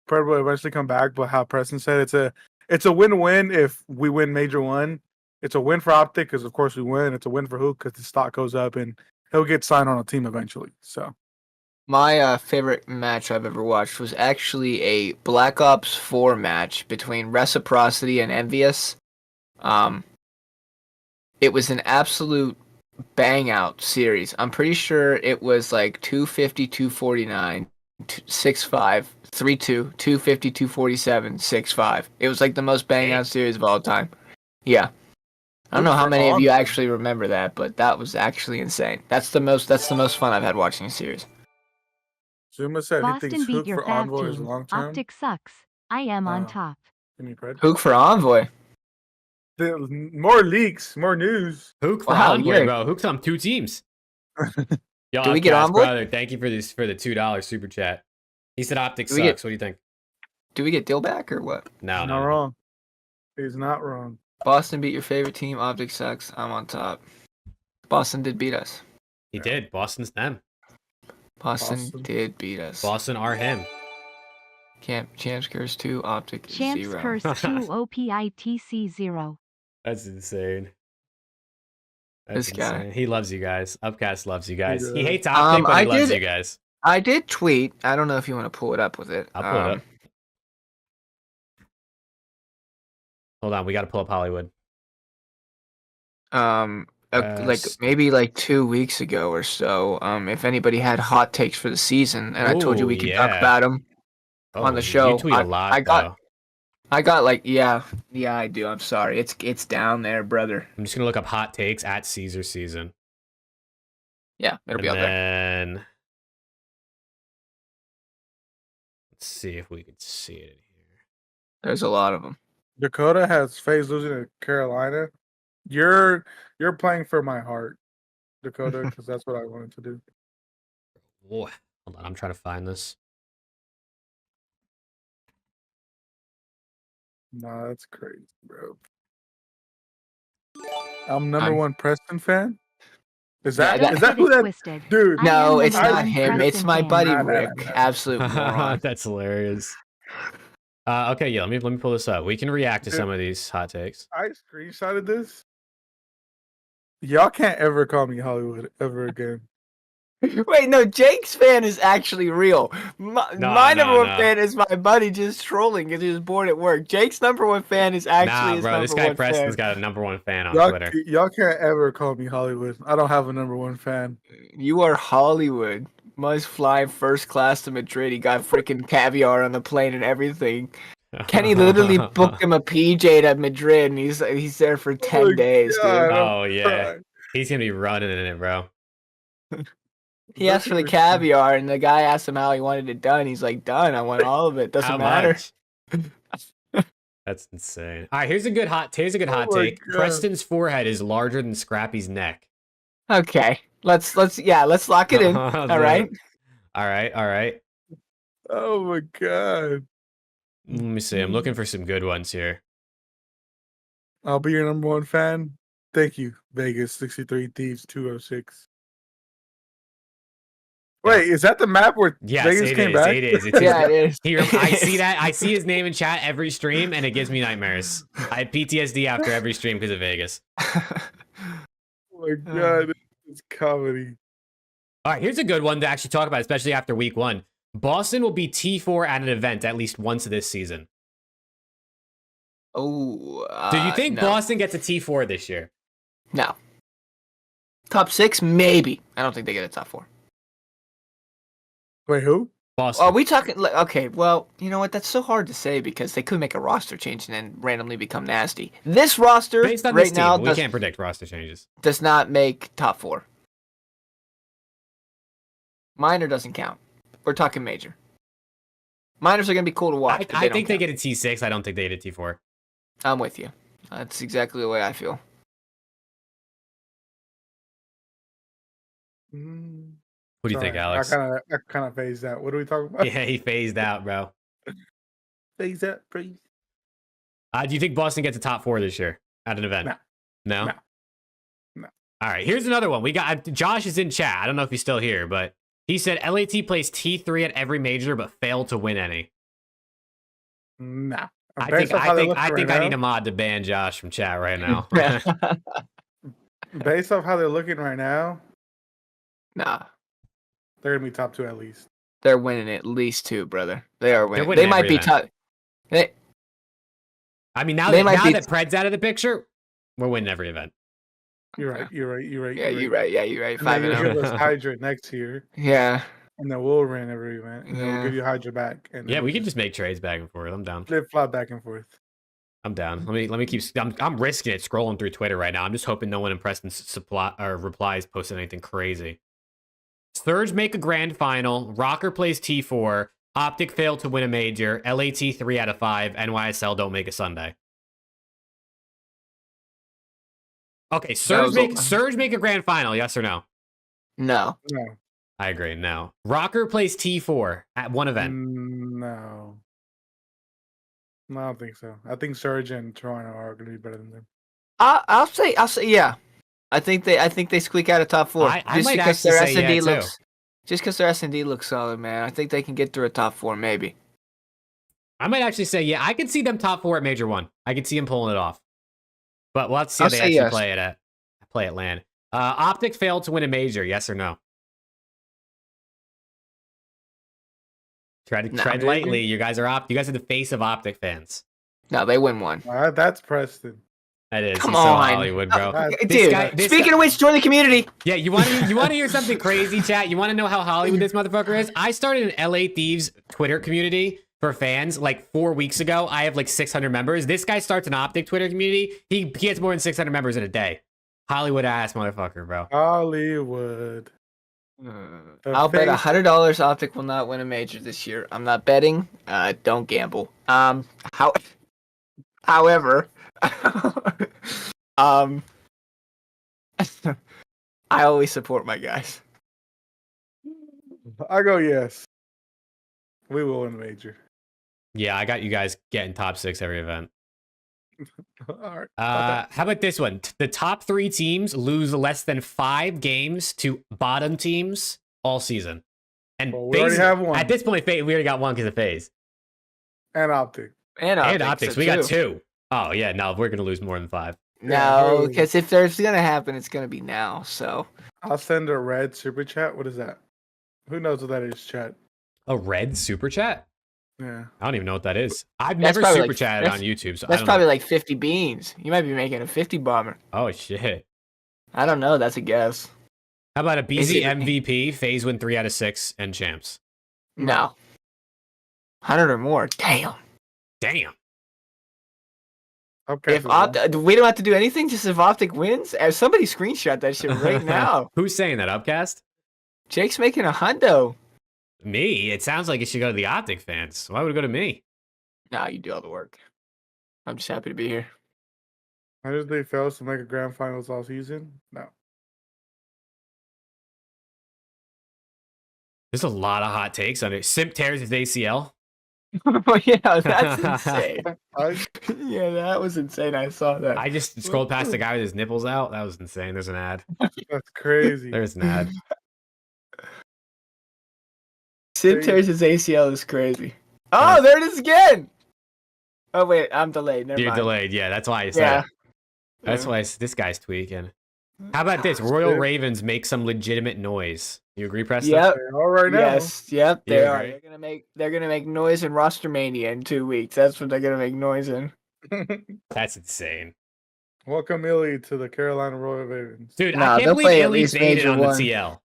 Pred will eventually come back, but how Preston said, it's a win-win if we win Major 1. It's a win for OpTic because, of course, we win. It's a win for HUKE because the stock goes up and he'll get signed on a team eventually. So, my favorite match I've ever watched was actually a Black Ops 4 match between Reciprocity and Envious. It was an absolute bang out series. I'm pretty sure it was like 250, 249, 6-5, 3-2, 250, 247, 6-5. It was like the most bang out series of all time. Yeah. I don't know how many of you actually remember that, but that was actually insane. That's the most fun I've had watching a series. Zuma said he Boston thinks beat HUKE your for fab Envoy is team. long term. OpTic sucks. I am on top. HUKE for Envoy. More leaks, more news. HUKE for Wow, Envoy, yeah. bro. HUKE's on 2 teams. Yo, Do we get Envoy? brother, thank you for the $2 super chat. He said OpTic sucks. What do you think? Do we get Dillback or what? No, Not wrong. He's not wrong. Boston beat your favorite team. OpTic sucks. I'm on top. Boston did beat us. He did. Boston's them. Boston did beat us. Boston are him. Champs curse 2, OpTic Champs 0. curse 2, OPITC 0. That's insane. This guy. Insane. He loves you guys. Upcast loves you guys. He does. hates OpTic, but he loves you guys. I did tweet. I don't know if you want to pull it up with it. I'll pull it up. Hold on, we got to pull up Hollywood. Like maybe like 2 weeks ago or so. If anybody had hot takes for the season, and I told you we could talk about them on the show. You tweet a lot. I got like yeah, I do. I'm sorry. It's down there, brother. I'm just gonna look up hot takes at Caesar season. Yeah, it'll be out there. And let's see if we can see it in here. There's a lot of them. Dakota has FaZe losing to Carolina. You're playing for my heart, Dakota, because that's what I wanted to do. Boy, hold on, I'm trying to find this. Nah, that's crazy, bro. I'm number one Preston fan. Is that who that? Twisted. Dude, No, it's not one him. It's Preston my fan. buddy Nah. Rick. Absolute moron. That's hilarious. Okay, yeah, let me pull this up. We can react to some of these hot takes. I screenshotted this. Y'all can't ever call me Hollywood ever again. Wait, no, Jake's fan is actually real. My number one fan is my buddy just trolling because he was bored at work. Jake's number one fan is actually his bro, number this guy one Preston's fan. got a number one fan on Twitter. Y'all can't ever call me Hollywood. I don't have a number one fan. You are Hollywood. Must fly first class to Madrid. He got freaking caviar on the plane and everything. Kenny literally booked him a PJ to Madrid, and he's there for 10 days, God, dude. Oh, yeah. He's going to be running in it, bro. He asked for the caviar, and the guy asked him how he wanted it done. He's like, done. I want all of it. Doesn't matter. That's insane. All right, here's a good hot take. God. Preston's forehead is larger than Scrappy's neck. Okay. Let's lock it in. All right. All right. Oh my god. Let me see. I'm looking for some good ones here. I'll be your number one fan. Thank you, Vegas 63 Thieves 206. Wait, is that the map where Yes, Vegas it came is. back? It is. It's Yeah, it is. I see that. I see his name in chat every stream, and it gives me nightmares. I have PTSD after every stream because of Vegas. Oh my god, it's comedy. All right, here's a good one to actually talk about, especially after week 1. Boston will be T4 at an event at least once this season. Oh, Do you think no. Boston gets a T4 this year? No. Top 6, maybe. I don't think they get a top 4. Wait, who? Boston. Are we talking? Okay, well, you know what? That's so hard to say because they could make a roster change and then randomly become nasty. This roster Based on right this team, now we can't predict roster changes. does not make top 4. Minor doesn't count. We're talking major. Minors are going to be cool to watch. I think they get a T6. I don't think they get a T4. I'm with you. That's exactly the way I feel. What do you think, Sorry, Alex? I kind of phased out. What are we talking about? Yeah, he phased out, bro. Phased out, please. Do you think Boston gets a top 4 this year at an event? No? No. All right, here's another one. We got Josh is in chat. I don't know if he's still here, but he said LAT plays T3 at every major but failed to win any. Nah. I think I need a mod to ban Josh from chat right now. Based off how they're looking right now, Nah. they're gonna be top 2 at least. They're winning at least 2, brother. They are winning. winning They might every be top. I mean, now They that Pred's out of the picture, we're winning every event. You're right. You're right. Yeah, you're right. Yeah, you're right. And then 5-0. you'll give us Hydra next year, Yeah. and then we'll win every event, and then we'll give you Hydra back. And Yeah, we can just make trades back and forth. I'm down. flip flop back and forth. I'm down. Let me keep. I'm risking it scrolling through Twitter right now. I'm just hoping no one in Preston's supply or replies posted anything crazy. Surge make a grand final. ROKKR plays T4. OpTic failed to win a major. LAT 3 out of 5. NYSL don't make a Sunday. Okay, Surge make a grand final. Yes or no? No. No. I agree. No. ROKKR plays T4 at one event. No. No, I don't think so. I think Surge and Toronto are going to be better than them. I'll say yeah. I think they squeak out a top 4 I might actually say yeah, too. Just because their SnD looks solid, man. I think they can get through a top 4 maybe. I might actually say yeah. I could see them top 4 at Major 1. I could see them pulling it off. But we'll have to see how they actually play at LAN. OpTic failed to win a major. Yes or no? Tread lightly. You guys are the face of OpTic fans. No, they win one. That's Preston. That is. Come He's so on, Hollywood, bro. Dude. Speaking of which, join the community. Yeah, you want to hear something crazy, chat? You want to know how Hollywood this motherfucker is? I started an LA Thieves Twitter community for fans like 4 weeks ago. I have like 600 members. This guy starts an OpTic Twitter community. He gets more than 600 members in a day. Hollywood ass motherfucker, bro. Hollywood. I'll bet $100 OpTic will not win a major this year. I'm not betting. Don't gamble. However, I always support my guys. I go yes. We will win a major. Yeah, I got you guys getting top 6 every event. All right. How about this one? The top 3 teams lose less than 5 games to bottom teams all season. And we already have one. At this point, we already got one because of FaZe. And OpTic. And OpTic. We got 2. Oh, yeah. No, we're going to lose more than 5. No, because if there's going to happen, it's going to be now. So I'll send a red super chat. What is that? Who knows what that is, chat? A red super chat? Yeah. I don't even know what that is. I've That's never super chatted on YouTube. So that's probably like 50 beans. You might be making a 50 bomber. Oh, shit. I don't know. That's a guess. How about a BZ MVP, FaZe win 3 out of 6, and champs? No. 100 or more. Damn. Okay. If we don't have to do anything, just if OpTic wins, somebody screenshot that shit right now. Who's saying that, Upcast? Jake's making a hundo. Me? It sounds like it should go to the OpTic fans. Why would it go to me? Nah, you do all the work. I'm just happy to be here. How did they fail to make a grand finals all season? No. There's a lot of hot takes on it. Simp tears his ACL. Yeah, that's insane. Yeah, that was insane. I saw that. I just scrolled past the guy with his nipples out. That was insane. There's an ad. That's crazy. There's an ad. Sid tears his ACL is crazy. Oh, there it is again. Oh wait, I'm delayed. Never You're mind. delayed. Yeah, that's why I said it. That's why this guy's tweaking. How about this? Royal Ravens make some legitimate noise. You agree, Preston? Yep. All right now. Yes. Yep. You They are. agree? They're gonna make noise in Roster Mania in 2 weeks. That's what they're gonna make noise in. That's insane. Welcome Illy to the Carolina Royal Ravens. Dude, Nah, I can't they'll believe play at Illy least made it major on the one. TL.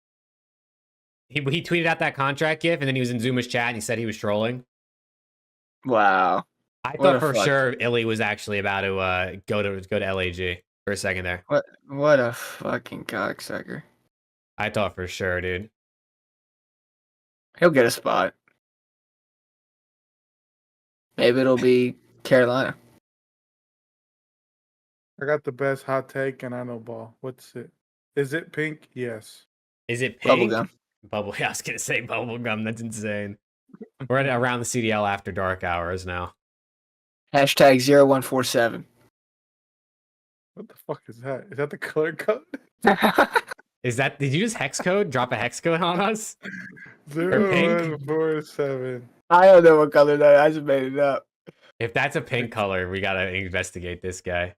He tweeted out that contract gif, and then he was in Zuma's chat, and he said he was trolling. Wow. I What thought a for fuck. sure Illy was actually about to go to LAG for a second there. What a fucking cocksucker. I thought for sure, dude. He'll get a spot. Maybe it'll be Carolina. I got the best hot take and I know ball. What's it? Is it pink? Yes. Is it pink? Bubblegum. Bubble. I was gonna say bubblegum. That's insane. We're at around the CDL after dark hours now. Hashtag 0147. What the fuck is that? Is that the color code? Is that? Did you just hex code? Drop a hex code on us? 0147. I don't know what color that is. I just made it up. If that's a pink color, we gotta investigate this guy.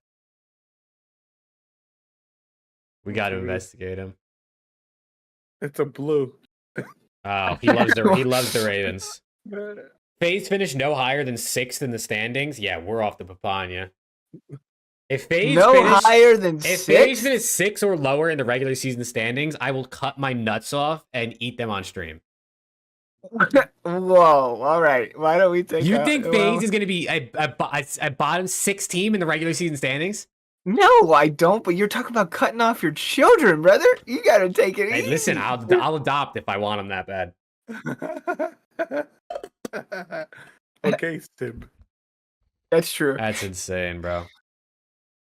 We gotta investigate him. It's a blue. Oh, he loves the Ravens. FaZe finished no higher than 6th in the standings. Yeah, we're off the papaya. If FaZe higher than if 6? FaZe finish 6 or lower in the regular season standings, I will cut my nuts off and eat them on stream. Whoa! All right. Why don't we take? You think FaZe is going to be a bottom 6 team in the regular season standings? No, I don't. But you're talking about cutting off your children, brother. You got to take it Hey, easy. listen, I'll adopt if I want them that bad. Okay, Stib. That's true. That's insane, bro.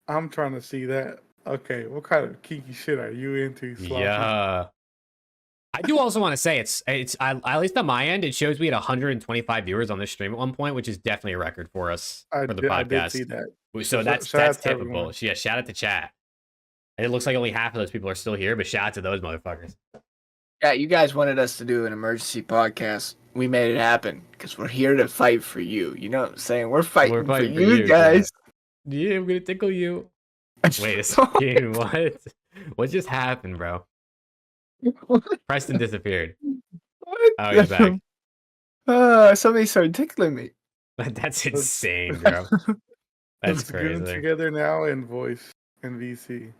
I'm trying to see that. Okay, what kind of kinky shit are you into, Sloppy? Yeah. I do also want to say it's at least on my end, it shows we had 125 viewers on this stream at one point, which is definitely a record for us for the podcast. I did see that. So that's shout out to typical. everyone. Yeah, shout out to chat. And it looks like only half of those people are still here, but shout out to those motherfuckers. Yeah, you guys wanted us to do an emergency podcast. We made it happen because we're here to fight for you. You know what I'm saying? We're fighting for you guys. Yeah, I'm gonna tickle you. Wait a second. What? What just happened, bro? Preston disappeared. What? Oh, he's back. Somebody started tickling me. That's insane, bro. That's Let's get them crazy. together now in voice and VC.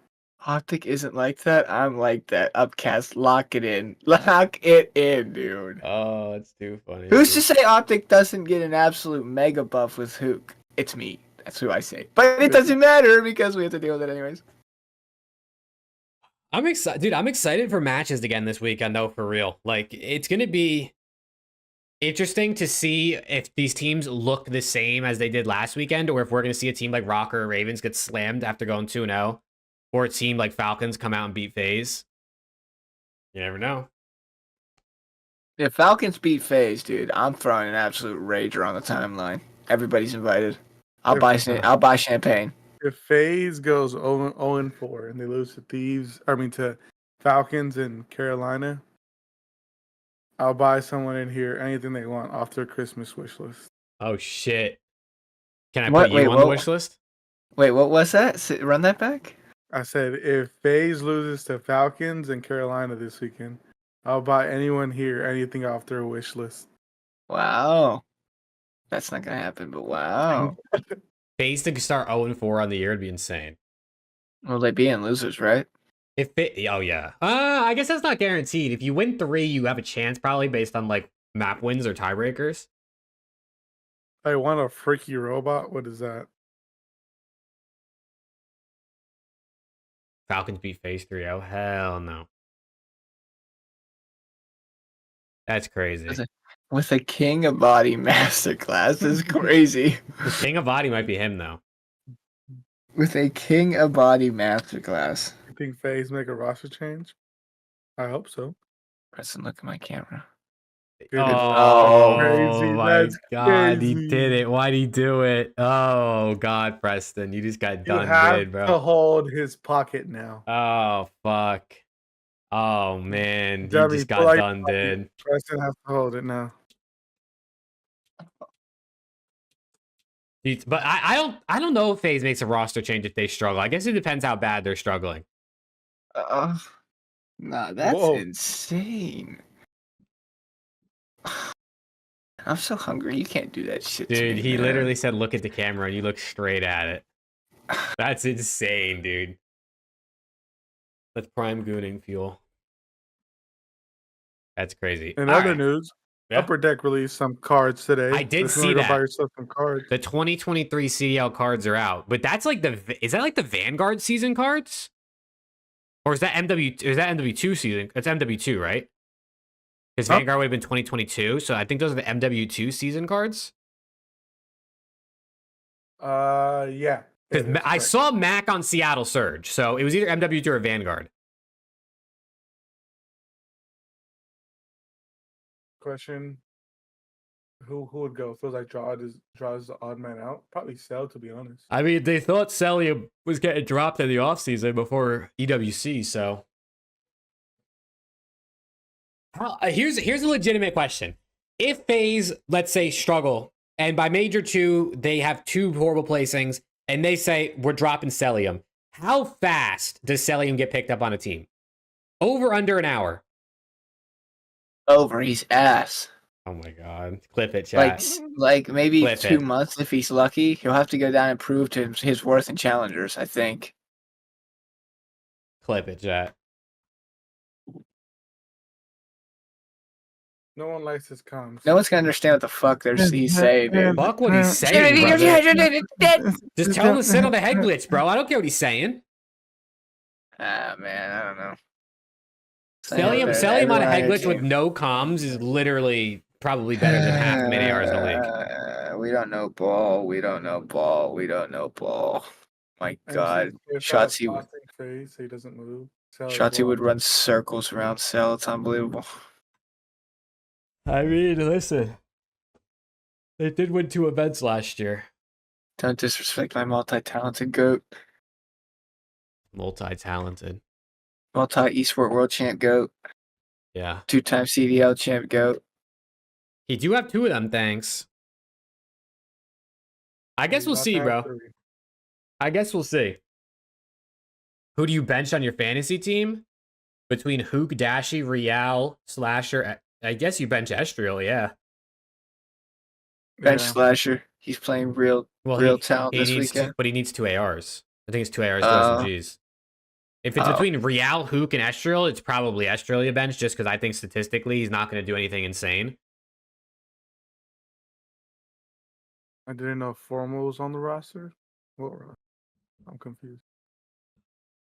OpTic isn't like that. I'm like that. Upcast, lock it in. Lock it in, dude. Oh, it's too funny. Who's to say OpTic doesn't get an absolute mega buff with HUKE? It's me. That's who I say. But it doesn't matter because we have to deal with it anyways. I'm excited, dude. I'm excited for matches again this weekend, though. For real, like it's gonna be interesting to see if these teams look the same as they did last weekend, or if we're gonna see a team like ROKKR or Ravens get slammed after going 2-0, or a team like Falcons come out and beat FaZe. You never know. If Falcons beat FaZe, dude, I'm throwing an absolute rager on the timeline. Everybody's invited. I'll buy champagne. If FaZe goes 0-4 and they lose to Falcons and Carolina, I'll buy someone in here anything they want off their Christmas wish list. Oh shit! Can I put you on the wish list? Wait, what was that? Run that back. I said if FaZe loses to Falcons and Carolina this weekend, I'll buy anyone here anything off their wish list. Wow. That's not gonna happen, but wow. FaZe to start 0-4 on the year would be insane. Well, they be in losers, right? Oh yeah. I guess that's not guaranteed. If you win 3, you have a chance probably based on like map wins or tiebreakers. I want a freaky robot. What is that? Falcons beat FaZe 3-0. Hell no. That's crazy. With a King of Body masterclass is crazy. The King of Body might be him though. With a King of Body masterclass. You think FaZe make a roster change? I hope so. Preston, look at my camera. Oh, crazy. My That's God, crazy. he did it. Why'd he do it? Oh God, Preston, you just got You done have good, bro. to hold his pocket now. Oh fuck. Oh man, he Gotta be just got polite. done, dude. Preston has to hold it now. But I don't know if FaZe makes a roster change if they struggle. I guess it depends how bad they're struggling. Nah, that's Whoa. insane. I'm so hungry. You can't do that shit to Dude, me, he man. literally said, "Look at the camera," and you look straight at it. That's insane, dude. That's prime gooning fuel. That's crazy. In All other right. news, Yeah. Upper Deck released some cards today. I did If you see wanna go that. buy yourself some cards. The 2023 CDL cards are out, but that's like is that like the Vanguard season cards? Or is that MW2 season? It's MW2, right? Because Huh? Vanguard would have been 2022, so I think those are the MW2 season cards. Yeah. Because that's I correct. saw Mac on Seattle Surge, so it was either MW2 or Vanguard. Question: Who would go? Feels like draws the odd man out. Probably Cell, to be honest. I mean, they thought Celium was getting dropped in the offseason before EWC, so. Here's a legitimate question. If FaZe, let's say, struggle, and by Major 2, they have 2 horrible placings, and they say, we're dropping Celium, how fast does Celium get picked up on a team? Over, under an hour? Over his ass. Oh my god. Clip it, chat. Like maybe Flip 2 it. months if he's lucky. He'll have to go down and prove to his worth in challengers, I think. Clip it, chat. No one likes his comms. No one's gonna understand what the fuck he's saying, dude. Fuck what he's saying, brother. Just tell him to sit on the head glitch, bro. I don't care what he's saying. Ah, man, I don't know. Celium on a head glitch with no comms is literally probably better than half the many ARs in the league. We don't know ball. We don't know ball. We don't know ball. My God, Shotzi Phase, so he doesn't move. Cell as Shotzi would well. run circles around Cell. It's unbelievable. I mean, listen. They did win 2 events last year. Don't disrespect my multi-talented GOAT. Multi-talented. Multi-esport world champ GOAT. Yeah. 2-time CDL champ GOAT. He do have 2 of them, thanks. I guess we'll see, bro. I guess we'll see. Who do you bench on your fantasy team? Between HUKE, Dashy, Real, Slasher. I guess you bench Estriel, yeah. Bench Slasher. He's playing real talent this weekend. But he needs 2 ARs. I think it's 2 ARs, 2 SMGs. If it's between Real, HUKE, and Estriel, it's probably Estriel you bench, just because I think statistically he's not going to do anything insane. I didn't know Formal was on the roster. What? I'm confused.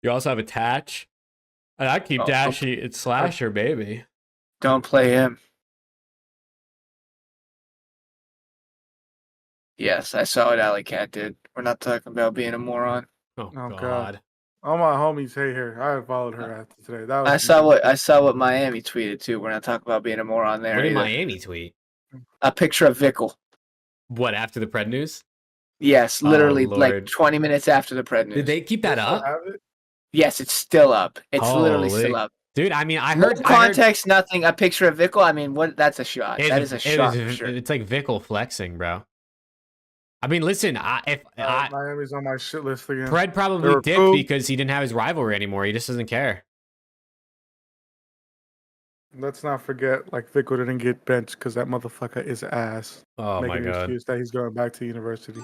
You also have Attach. And I keep Dashy. It's Slasher, baby. Don't play him. Yes, I saw what Alley Cat did. We're not talking about being a moron. Oh God. God. All my homies hate her. I followed her after today. That was I saw what Miami tweeted too. We're not talking about being a moron there. What did either. Miami tweet? A picture of Vickle. What, after the Pred news? Yes, literally Oh, like Lord. 20 minutes after the Pred news. Did they keep that up? Yes, it's still up. It's literally Holy- still up. Dude, I mean, I No heard context, nothing. A picture of Vickle. I mean, what? That's a shot. That is a shot. For sure. It's like Vickle flexing, bro. I mean, listen, Miami's on my shit list again. Pred probably dipped because he didn't have his rivalry anymore. He just doesn't care. Let's not forget, like, Vickle didn't get benched because that motherfucker is ass. Oh Making my an God. excuse that he's going back to university.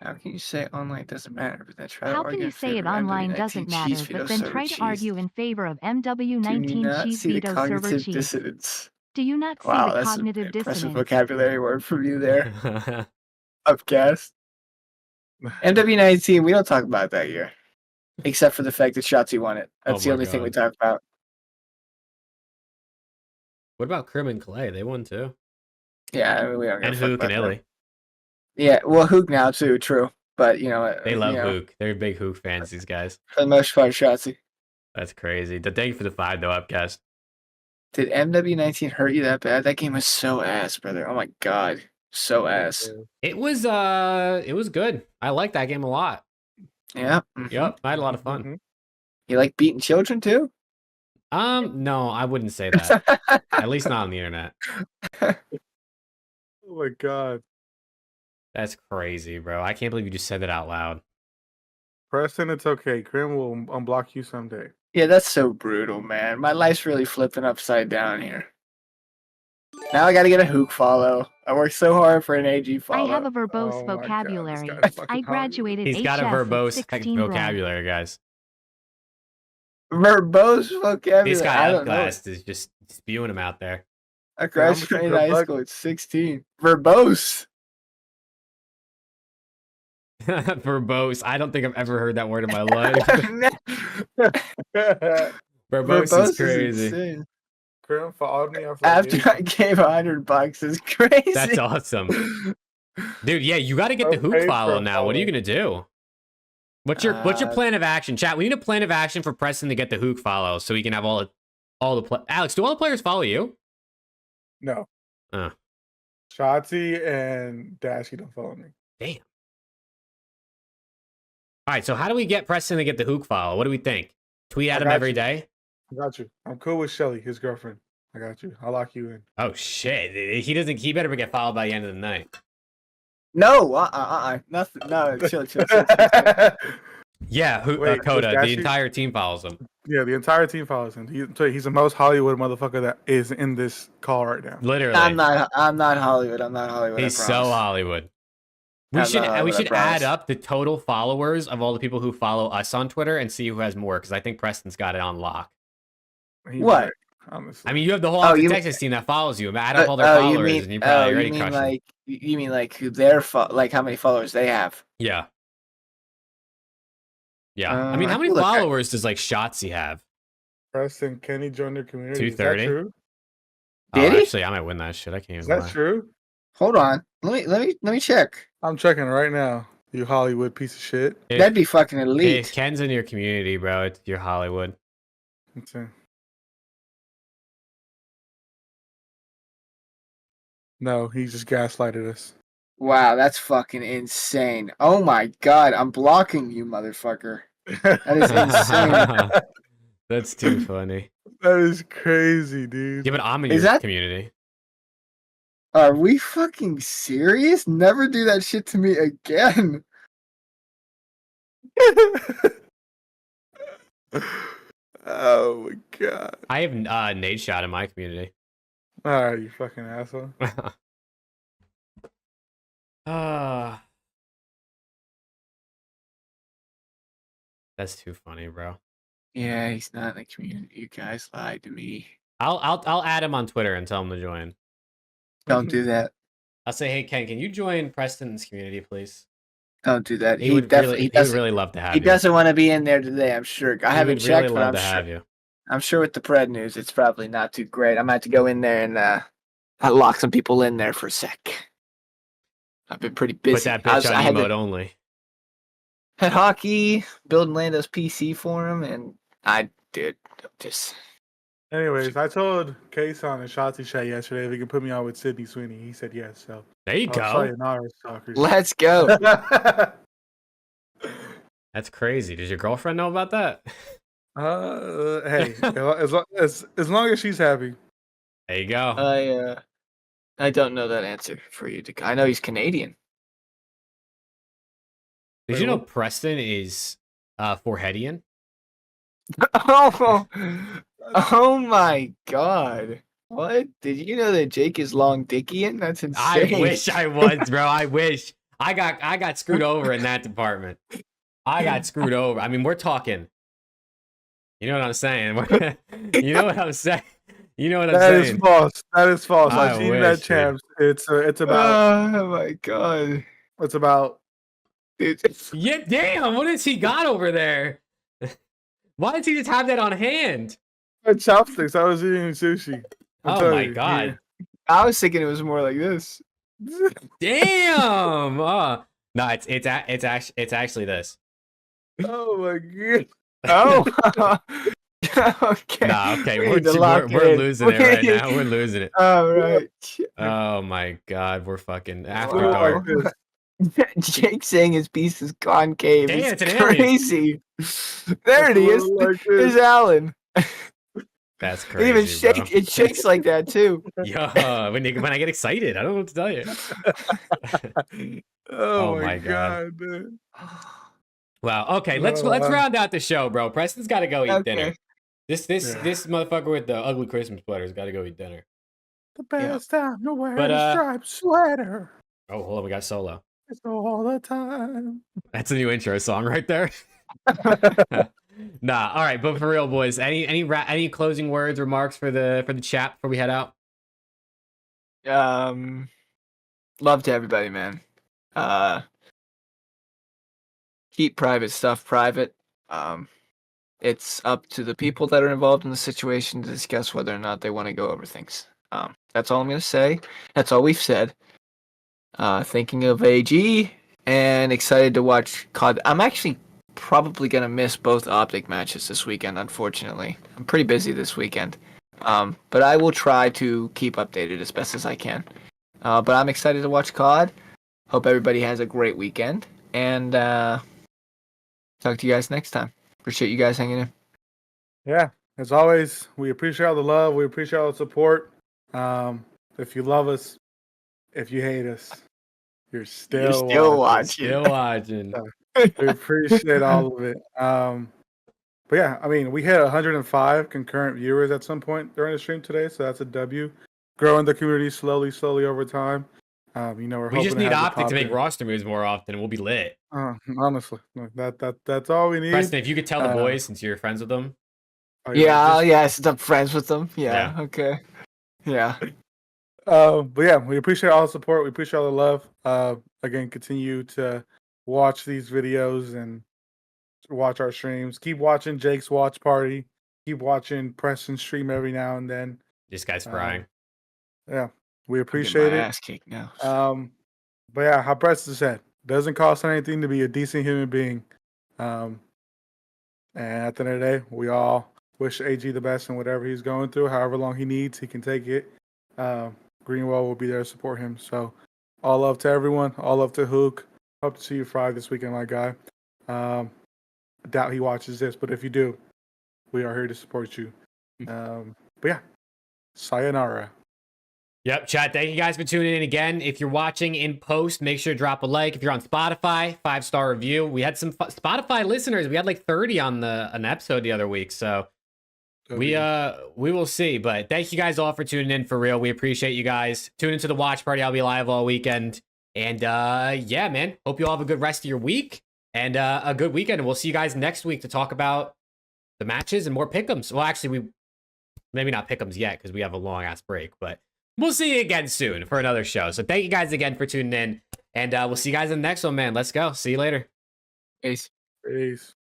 How can you say online doesn't matter, but then try to How argue can you in say favor it of online MW19 doesn't cheese matter, but Vito then server try to cheese? argue in favor of Do you MW19 not cheese see the Vito server cognitive cheese? dissonance? Do you not see Wow, the that's an cognitive impressive dissonance? vocabulary word from you there. Upcast. MW19, we don't talk about that year. Except for the fact that Shotzi won it. That's the my only thing we God. talk about. What about Krim and Clay? They won too. Yeah, I mean, we don't give And a fuck HUKE about and them. Illy. Yeah, well, HUKE now too, true. But, you know, They love you know, HUKE. They're big HUKE fans, these guys. for the most part, Shotzi. That's crazy. Thank you for the 5 though, Upcast. Did MW19 hurt you that bad? That game was so ass, brother. Oh my God. So ass. It was good. I liked that game a lot. Yeah. Mhm. Yep, I had a lot of fun. You like beating children too? No, I wouldn't say that. At least not on the internet. Oh my god. That's crazy, bro. I can't believe you just said that out loud. Preston, it's okay. Krim will unblock you someday. Yeah, that's so brutal, man. My life's really flipping upside down here. Now I gotta get a HUKE follow. I worked so hard for an AG follow. I have a verbose Oh my God, vocabulary. this guy's fucking I graduated He's got a HF with verbose 16 bro. vocabulary, guys. Verbose vocabulary. This I guy don't know. outclassed is just spewing them out there. I graduated high school at 16. Verbose. Verbose. I don't think I've ever heard that word in my life. Verbose is crazy. insane. Krim followed me After I gave $100 is crazy. That's awesome. Dude, yeah, you got to get the Okay, HUKE follow bro. now. What are you going to do? What's your plan of action? Chat, we need a plan of action for Preston to get the HUKE follow so he can have all the Alex, do all the players follow you? No. Uh. Shotzi and Dashy don't follow me. Damn. All right, so how do we get Preston to get the HUKE follow? What do we think? Tweet at him every day? I got you. I'm cool with Shelly, his girlfriend. I got you. I'll lock you in. Oh shit. He better get followed by the end of the night. No, nothing. No, chill. Yeah, Wait, Coda, does the Dashy- entire team follows him. Yeah, the entire team follows him. He's the most Hollywood motherfucker that is in this call right now. Literally. I'm not Hollywood. I'm not Hollywood. He's I so promise. Hollywood. We I'm should not Hollywood, I add promise. up the total followers of all the people who follow us on Twitter and see who has more, because I think Preston's got it on lock. He's What? right, honestly. I mean, you have the whole Oh, OpTic you- Texas team that follows you. Add up all their followers, and you probably already crushed them. you mean like who their like how many followers they have? Yeah. Yeah. I mean, I how many feel like followers does like Shotzi have? Preston, Kenny joined their community. 230? Is that true? Did he? Actually, I might win that shit. I can't Is even that lie. true? Hold on. Let me check. I'm checking right now. You Hollywood piece of shit. That'd be fucking If elite. Ken's in your community, bro, you're Hollywood. Let's see. No, he just gaslighted us. Wow, that's fucking insane. Oh my god, I'm blocking you, motherfucker. That is insane. That's too funny. That is crazy, dude. Yeah, but I'm in Is your that- community. Are we fucking serious? Never do that shit to me again. Oh my god. I have nade shot in my community. Alright, you fucking asshole. That's too funny, bro. Yeah, he's not in the community. You guys lied to me. I'll add him on Twitter and tell him to join. Don't do that. I'll say, hey Ken, can you join Preston's community, please? Don't do that. He would really love to have He you. doesn't want to be in there today, I'm sure. I haven't He would checked, really but love I'm to sure. have you. I'm sure with the Pred news, it's probably not too great. I might have to go in there and lock some people in there for a sec. I've been pretty busy. Put that bitch on had emote only. had hockey, building Lando's PC for him, and I did just. Anyways, I told Kason and Shotzi Shay yesterday if he could put me on with Sydney Sweeney. He said yes, so There you I'll go. sayonara, stalkers. Let's go. That's crazy. Does your girlfriend know about that? Hey, as long as she's happy. There you go. I don't know that answer for you. I know he's Canadian. Did Wait, you know what? Preston is foreheadian? Oh my god. What? Did you know that Jake is long dickian? That's insane. I wish I was, bro. I wish. I got screwed over in that department. I got screwed over. I mean, we're talking. You know what I'm saying? You know what I'm saying? You know what I'm That saying? is false. That is false. I I've seen wish, that, dude. champs. It's about Oh my god. it's about Dude. Yeah, damn. What has he got over there? Why does he just have that on hand? chopsticks. I was eating sushi. I'm Oh telling my you, god. I was thinking it was more like this. yeah. Damn. No, it's actually this. Oh my god. Oh. Okay. Nah, okay, We we're need to lock we're in. losing it right now. We're losing it. All right. Oh my god, we're fucking after Whoa. dark. Like this. Jake saying his piece is concave. Damn, It's it's an alien. crazy. There it is. Like this. There's Alan. That's It crazy, even bro. shakes. It shakes like that too. Yeah, when I get excited, I don't know what to tell you. Oh, Oh my my God. god, dude. Wow. Okay, let's Oh, round out the show, bro. Preston's got to go eat dinner. Okay. yeah. This motherfucker with the ugly Christmas sweater's got to go eat dinner. The best time to wear But, a striped sweater. Oh, hold on, we got solo. It's all the time. That's a new intro song right there. Nah, all right, but for real, boys, any closing words, remarks for the chat before we head out? Love to everybody, man. Keep private stuff private. It's up to the people that are involved in the situation to discuss whether or not they want to go over things. That's all I'm gonna say. That's all we've said. Thinking of AG and excited to watch COD. I'm actually probably gonna miss both OpTic matches this weekend. Unfortunately, I'm pretty busy this weekend. But I will try to keep updated as best as I can. But I'm excited to watch COD. Hope everybody has a great weekend, and talk to you guys next time. Appreciate you guys hanging in. Yeah, as always, we appreciate all the love. We appreciate all the support. If you love us, if you hate us, you're still watching. Still watching. We appreciate all of it. But yeah, I mean, we hit 105 concurrent viewers at some point during the stream today, so that's a W. Growing the community slowly over time. You know, We just need OpTic to make roster moves more often, and we'll be lit. Honestly, that's all we need. Preston, if you could tell the boys, since you're friends with them. Since I'm friends with them. Yeah. Okay. Yeah. But yeah, we appreciate all the support. We appreciate all the love. Again, continue to watch these videos and watch our streams. Keep watching Jake's watch party. Keep watching Preston stream every now and then. This guy's frying. Yeah, we appreciate it. Ass kicked now. But yeah, how Preston said, doesn't cost anything to be a decent human being. And at the end of the day, we all wish AG the best in whatever he's going through. However long he needs, he can take it. Greenwell will be there to support him. So all love to everyone. All love to Huke. Hope to see you Friday this weekend, my guy. I doubt he watches this, but if you do, we are here to support you. But yeah, sayonara. Yep, chat. Thank you guys for tuning in again. If you're watching in post, make sure to drop a like. If you're on Spotify, 5-star review. We had some Spotify listeners. We had like 30 on an episode the other week, so we will see. But thank you guys all for tuning in for real. We appreciate you guys. Tune into the watch party. I'll be live all weekend. And yeah, man. Hope you all have a good rest of your week and a good weekend. And we'll see you guys next week to talk about the matches and more pick'ems. Well, actually, we maybe not pick'ems yet because we have a long ass break, but we'll see you again soon for another show. So thank you guys again for tuning in. And we'll see you guys in the next one, man. Let's go. See you later. Peace. Peace.